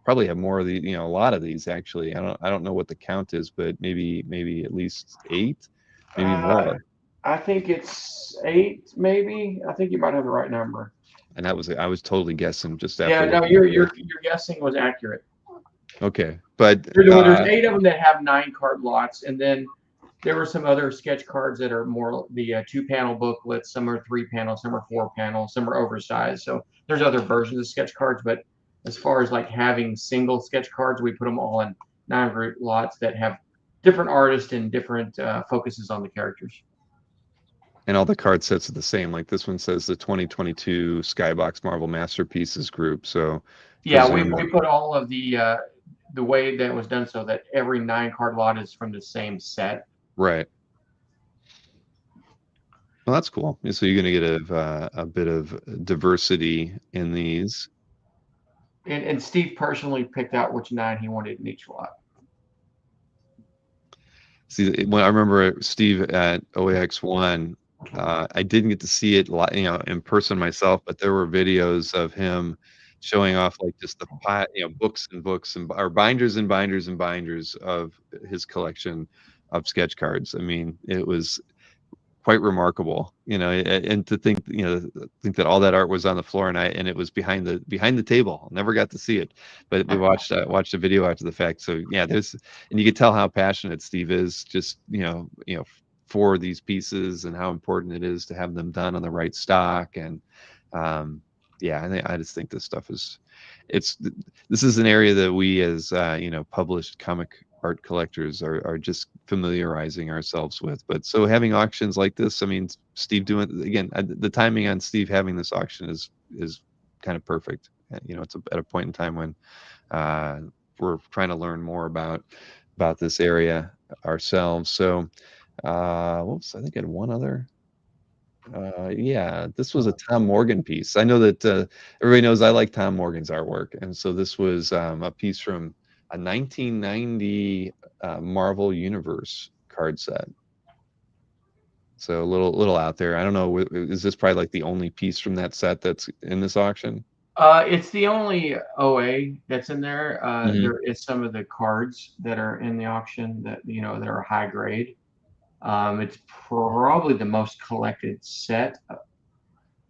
probably have more of the, a lot of these actually. I don't know what the count is, but maybe at least 8, maybe more. I think it's 8, maybe. I think you might have the right number. And I was totally guessing just after. Yeah, no, your guessing was accurate. Okay, but there's 8 of them that have 9 card lots, and then there were some other sketch cards that are more the 2-panel booklets. Some are 3-panel, some are 4-panel, some are oversized. So there's other versions of sketch cards, but as far as like having single sketch cards, we put them all in 9 group lots that have different artists and different focuses on the characters. And all the card sets are the same. Like this one says the 2022 Skybox Marvel Masterpieces group. So yeah, we put all of the way that was done so that every 9 card lot is from the same set. Right. Well, that's cool. So you're going to get a bit of diversity in these. And Steve personally picked out which 9 he wanted in each lot. See, when I remember Steve at OAX1, I didn't get to see it, in person myself, but there were videos of him showing off like just the books and books or binders and binders and binders of his collection of sketch cards. I mean, it was quite remarkable, and to think that all that art was on the floor and it was behind the table. Never got to see it, but we watched a video after the fact. So yeah, and you could tell how passionate Steve is just, for these pieces and how important it is to have them done on the right stock. And I just think this stuff this is an area that we as published comic art collectors are just familiarizing ourselves with. But so having auctions like this, I mean, Steve doing again, the timing on Steve having this auction is kind of perfect. You know, it's at a point in time when we're trying to learn more about this area ourselves. So, whoops, I think I had one other. Yeah, this was a Tom Morgan piece. I know that everybody knows I like Tom Morgan's artwork, and so this was a piece from a 1990 Marvel Universe card set. So a little out there. I don't know. Is this probably like the only piece from that set that's in this auction? It's the only OA that's in there. Mhm. There is some of the cards that are in the auction that that are high grade. It's probably the most collected set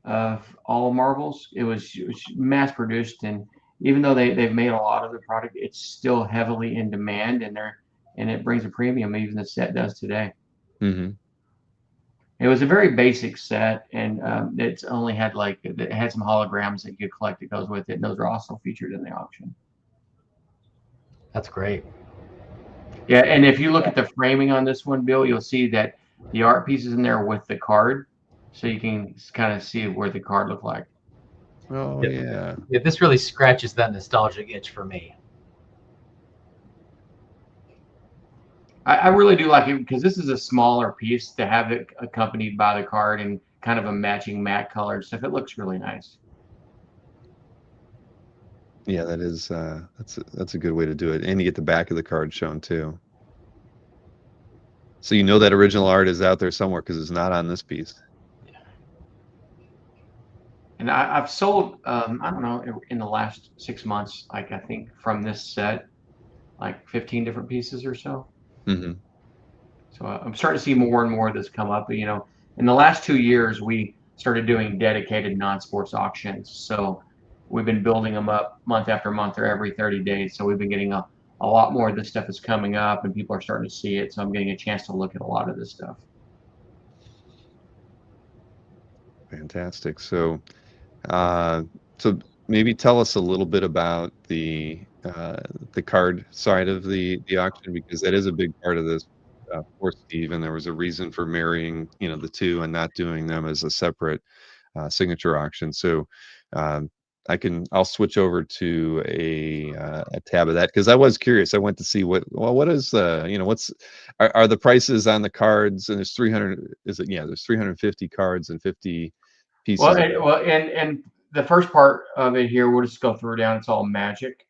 of all Marvels. It was mass produced, and even though they've made a lot of the product, it's still heavily in demand, and it brings a premium. Even the set does today. Mhm. It was a very basic set, and it's only had it had some holograms that you could collect that goes with it, and those are also featured in the auction. That's great. Yeah, and if you look at the framing on this one, Bill, you'll see that the art piece is in there with the card, so you can kind of see where the card looked like. Oh Yep. yeah. Yeah, this really scratches that nostalgic itch for me. I really do like it because this is a smaller piece to have it accompanied by the card and kind of a matching matte color stuff. It looks really nice. Yeah, that is that's a good way to do it. And you get the back of the card shown too. So you know that original art is out there somewhere because it's not on this piece. And I've sold, I don't know, in the last 6 months, like I think from this set, like 15 different pieces or so. Hmm. So I'm starting to see more and more of this come up. But, in the last 2 years, we started doing dedicated non-sports auctions. So we've been building them up month after month or every 30 days. So we've been getting a lot more of this stuff is coming up, and people are starting to see it. So I'm getting a chance to look at a lot of this stuff. Fantastic. Uh, so maybe tell us a little bit about the card side of the auction because that is a big part of this for Steve, and there was a reason for marrying the two and not doing them as a separate signature auction. So I'll switch over to a tab of that because I was curious. I went to see what is what's are the prices on the cards, and there's 300. Is it? Yeah, there's 350 cards and 50 Well, pieces. and the first part of it here, we'll just go through down. It's all magic.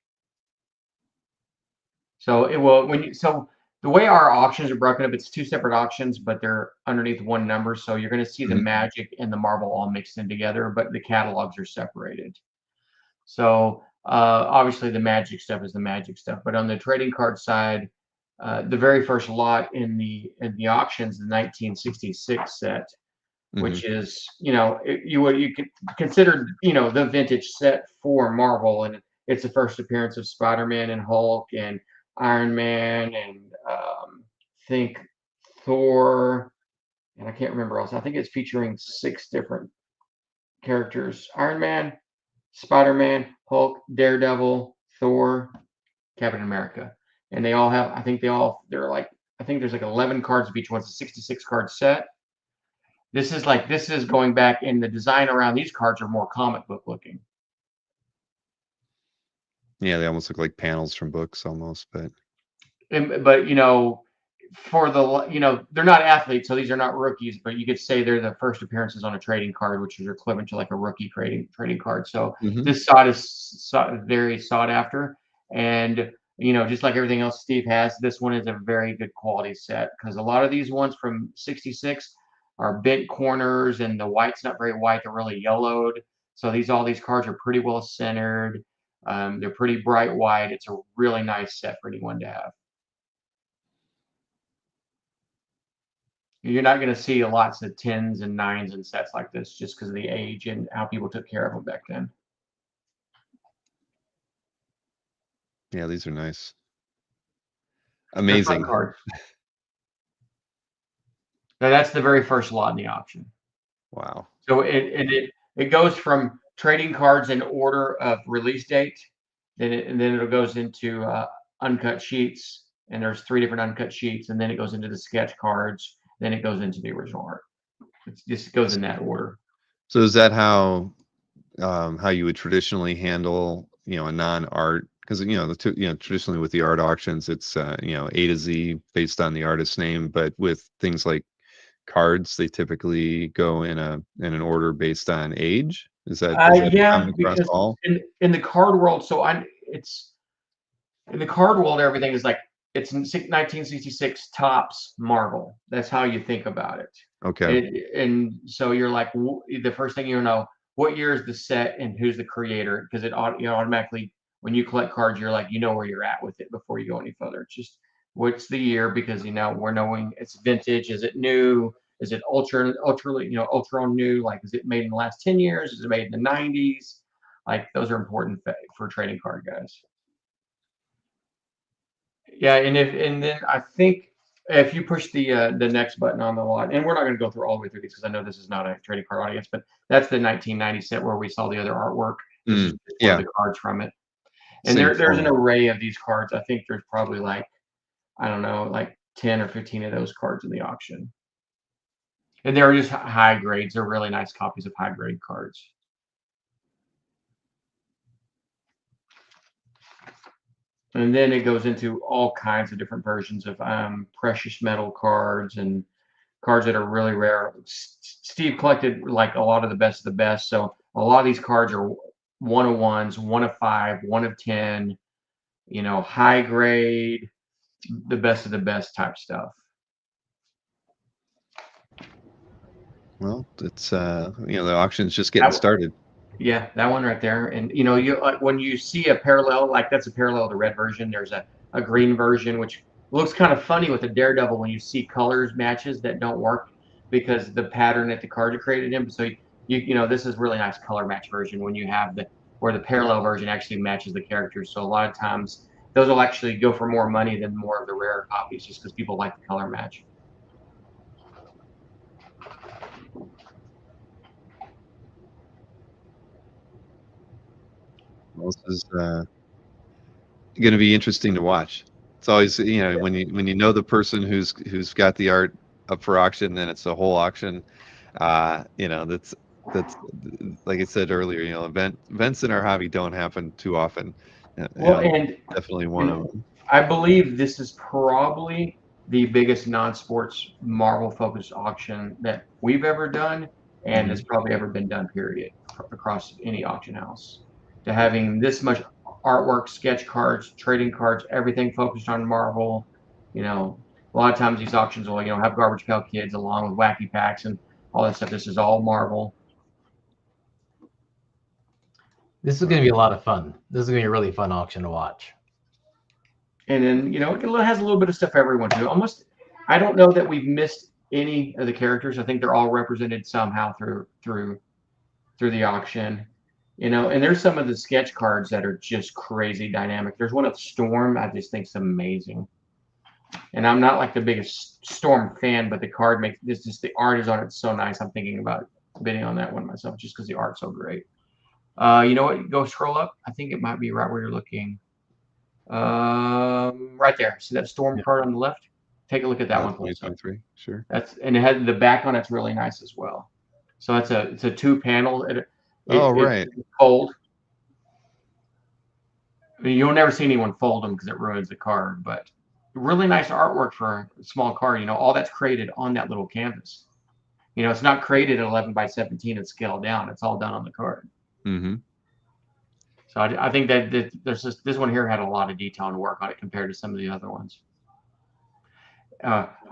So it will so the way our auctions are broken up, it's two separate auctions, but they're underneath one number. So you're going to see the Mhm. magic and the marble all mixed in together, but the catalogs are separated. So obviously the magic stuff is the magic stuff, but on the trading card side, the very first lot in the auctions, the 1966 set, Mhm. which is you could consider the vintage set for Marvel, and it's the first appearance of Spider-Man and Hulk and Iron Man and think Thor, and I can't remember else. I think it's featuring 6 different characters: Iron Man, Spider-Man, Hulk, Daredevil, Thor, Captain America, and they all have. I think they're like. I think there's like 11 cards of each one. It's a 66 card set. This is going back, and the design around these cards are more comic book looking. Yeah, they almost look like panels from books almost, but But for they're not athletes, so these are not rookies. But you could say they're the first appearances on a trading card, which is equivalent to like a rookie trading card. So Mhm. this side is very sought after, and just like everything else Steve has, this one is a very good quality set because a lot of these ones from '66 are bent corners, and the white's not very white; they're really yellowed. So all these cards are pretty well centered. They're pretty bright white. It's a really nice set for anyone to have. You're not going to see lots of 10s and 9s and sets like this just because of the age and how people took care of them back then. Yeah, these are nice. They're fun Amazing. cards. Now that's the very first lot in the auction. Wow. So it goes from trading cards in order of release date, then it goes into uncut sheets, and there's 3 different uncut sheets, and then it goes into the sketch cards, then it goes into the original art. It just goes in that order. So is that how you would traditionally handle, a non-art? Because traditionally with the art auctions, it's A to Z based on the artist's name, but with things like cards, they typically go in an order based on age. Is that Yeah, common across because all? in the card world, it's in the card world, everything is like it's in 1966 tops Marvel. That's how you think about it. Okay. And so you're like the first thing you know, what year is the set and who's the creator? Because automatically when you collect cards, you're like you know where you're at with it before you go any further. It's just what's the year because we're knowing it's vintage. Is it new? Is it ultra new? Like is it made in the last 10 years? Is it made in the 90s? Like those are important for trading card guys. Yeah, and then I think if you push the next button on the lot, and we're not going to go through all the way through these because I know this is not a trading card audience, but that's the 1990 set where we saw the other artwork. This is just one of Yeah, the cards from it, and same there's an format. array of these cards. I think there's probably like I don't know, like 10 or 15 of those cards in the auction, and they're just high grades. They're really nice copies of high grade cards. And then it goes into all kinds of different versions of precious metal cards and cards that are really rare. Steve collected like a lot of the best. So a lot of these cards are 1 of 1s, 1 of 5, 1 of 10, high grade, the best of the best type stuff. Well, it's the auction's just getting started. Yeah, that one right there. And you like when you see a parallel, like that's a parallel to the red version. There's a green version, which looks kind of funny with the Daredevil when you see colors matches that don't work because the pattern that the cards are created in. So this is really nice color match version when you have where the parallel version actually matches the characters. So a lot of times those will actually go for more money than more of the rare copies just because people like the color match. Well, this is going to be interesting to watch. It's always, when you know the person who's got the art up for auction, then it's a whole auction. That's like I said earlier. Events in our hobby don't happen too often. Well, and Definitely one of and them. I believe this is probably the biggest non-sports Marvel-focused auction that we've ever done, and it's probably ever been done, period, across any auction house. To having this much artwork, sketch cards, trading cards, everything focused on Marvel. A lot of times these auctions will, have Garbage Pail Kids along with Wacky Packs and all that stuff. This is all Marvel. This is going to be a lot of fun. This is going to be a really fun auction to watch. And then, it has a little bit of stuff for everyone too. I don't know that we've missed any of the characters. I think they're all represented somehow through the auction. And there's some of the sketch cards that are just crazy dynamic. There's one of Storm I just think's amazing. And I'm not like the biggest Storm fan, but the card makes this just the art is on it so nice. I'm thinking about bidding on that one myself just because the art's so great. You know what? Go scroll up. I think it might be right where you're looking. Right there. See that Storm card on the left? Take a look at that one. 2023, sure. And it had the back on it's really nice as well. So it's a 2-panel. Right. It's fold. I mean, you'll never see anyone fold them because it ruins the card. But really nice artwork for a small card. All that's created on that little canvas. It's not created at 11 by 17 and scaled down. It's all done on the card. Mm-hmm. So I think that there's this one here had a lot of detail and work on it compared to some of the other ones. Doing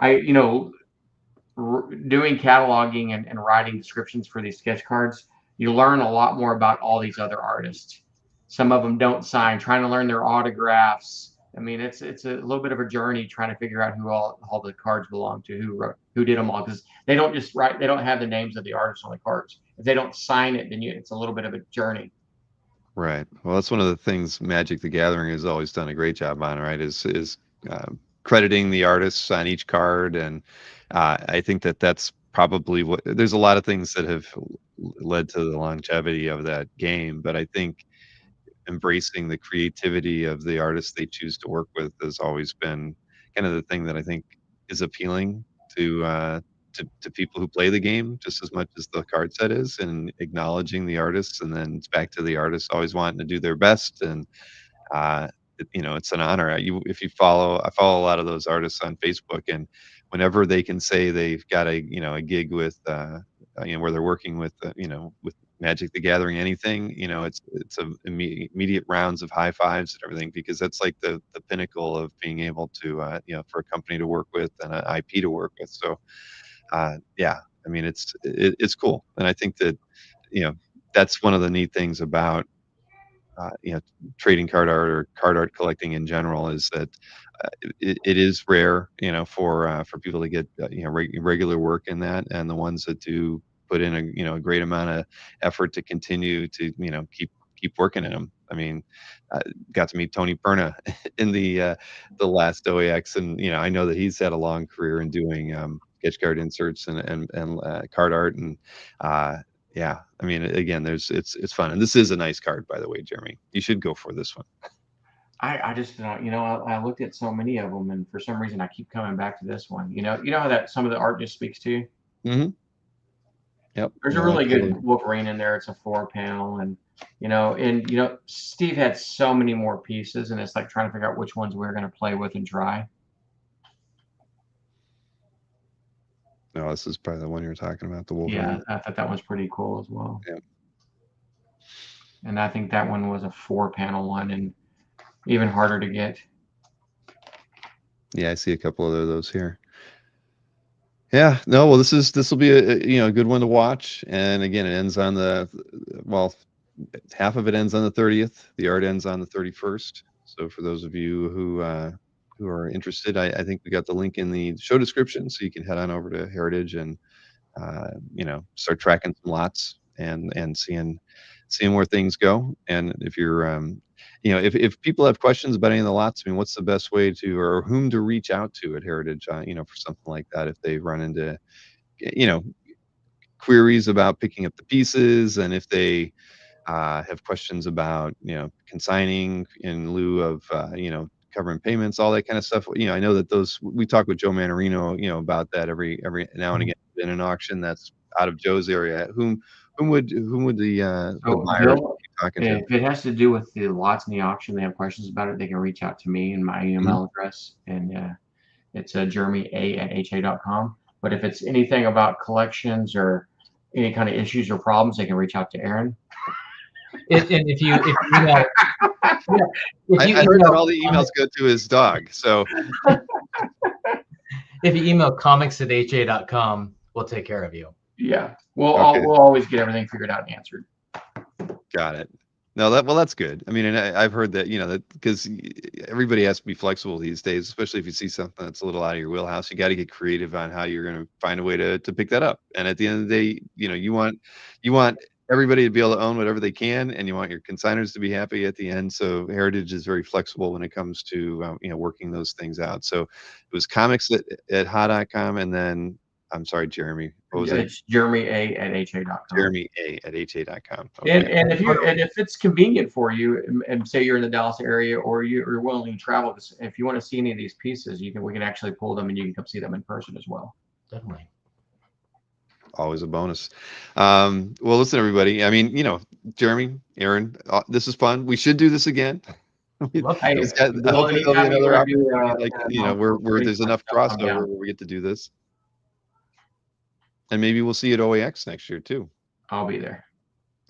cataloging and writing descriptions for these sketch cards, you learn a lot more about all these other artists. Some of them don't sign, trying to learn their autographs. I mean, it's a little bit of a journey trying to figure out who all the cards belong to, who did them all, because they don't just write. They don't have the names of the artists on the cards. If they don't sign it, then it's a little bit of a journey. Right. Well, that's one of the things Magic the Gathering has always done a great job on, right? Is crediting the artists on each card, and I think that's probably what. There's a lot of things that have led to the longevity of that game, but I think embracing the creativity of the artists they choose to work with has always been kind of the thing that I think is appealing to people who play the game just as much as the card set is, and acknowledging the artists, and then it's back to the artists always wanting to do their best. And it's an honor. If you follow, I follow a lot of those artists on Facebook, and whenever they can say they've got a gig with where they're working with with Magic the Gathering, anything, it's a immediate rounds of high fives and everything, because that's like the pinnacle of being able to for a company to work with and an IP to work with. So yeah, I mean it's cool, and I think that that's one of the neat things about trading card art or card art collecting in general, is that it is rare, for people to get regular work in that, and the ones that do put in a great amount of effort to continue to keep working in them. I mean, got to meet Tony Perna in the last OAX, and I know that he's had a long career in doing sketch card inserts and card art, and yeah, I mean, again, it's fun, and this is a nice card, by the way, Jeremy. You should go for this one. I just I looked at so many of them, and for some reason I keep coming back to this one. You know how that some of the art just speaks to you. Mm-hmm. Yep. There's a really good Wolverine in there. It's a 4-panel, and Steve had so many more pieces, and it's like trying to figure out which ones we're going to play with and try. No, this is probably the one you were talking about, the Wolverine. Yeah, I thought that one's pretty cool as well. Yeah. And I think that one was a 4-panel one, and even harder to get. Yeah, I see a couple of those here. Yeah, no, well, this will be a good one to watch. And again, it ends on half of it ends on the 30th. The art ends on the 31st. So for those of you who are interested, I think we got the link in the show description, so you can head on over to Heritage and start tracking some lots and seeing where things go. And if you're if people have questions about any of the lots, I mean, what's the best way to, or whom to reach out to at Heritage, for something like that, if they run into queries about picking up the pieces, and if they have questions about consigning in lieu of covering payments, all that kind of stuff. I know that we talk with Joe Manarino about that every now and again in an auction that's out of Joe's area. Whom would the buyer be talking to? If it has to do with the lots in the auction, they have questions about it, they can reach out to me and my email address, and it's jeremya@ha.com. But if it's anything about collections or any kind of issues or problems, they can reach out to Aaron. And if you email, I heard that all the emails go to his dog. So if you email comics@ha.com, we'll take care of you. Yeah, we'll always get everything figured out and answered. Got it. No, that's good. I mean, and I've heard that that because everybody has to be flexible these days, especially if you see something that's a little out of your wheelhouse. You got to get creative on how you're going to find a way to pick that up. And at the end of the day, you want everybody to be able to own whatever they can, and you want your consigners to be happy at the end. So Heritage is very flexible when it comes to working those things out. So it was comics@ha.com, and then I'm sorry, Jeremy. What was it? It's jeremya@ha.com. jeremya@ha.com. Okay. And if it's convenient for you, and say you're in the Dallas area, or you're willing to travel, if you want to see any of these pieces, we can actually pull them, and you can come see them in person as well. Definitely. Always a bonus. Well, listen, everybody. I mean, Jeremy, Aaron, this is fun. We should do this again. Where there's enough crossover where we get to do this. And maybe we'll see you at OAX next year too. I'll be there.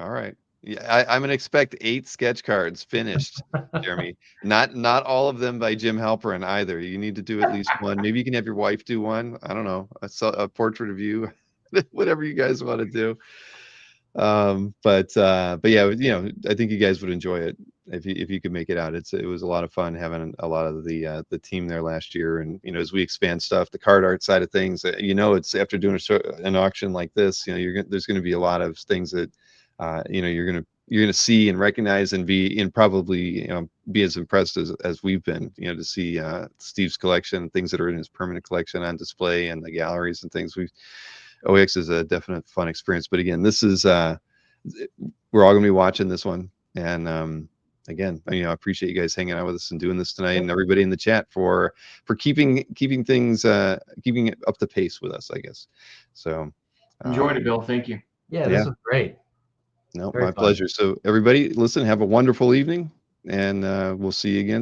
All right. Yeah, I'm gonna expect 8 sketch cards finished, Jeremy. Not all of them by Jim Halperin either. You need to do at least one. Maybe you can have your wife do one. I don't know, a portrait of you, whatever you guys want to do. But yeah, I think you guys would enjoy it if you could make it out. It was a lot of fun having a lot of the team there last year, and as we expand stuff, the card art side of things, it's after doing an auction like this, there's going to be a lot of things that you're going to see and recognize and probably be as impressed as we've been, to see Steve's collection, things that are in his permanent collection on display, and the galleries and things. OAX is a definite fun experience, but again, this is we're all going to be watching this one, and again, I appreciate you guys hanging out with us and doing this tonight, and everybody in the chat for keeping things keeping it up the pace with us, I guess. So Enjoyed it, Bill. Thank you. Yeah, this was great. No, Very my fun. pleasure. So everybody, listen, have a wonderful evening, and we'll see you again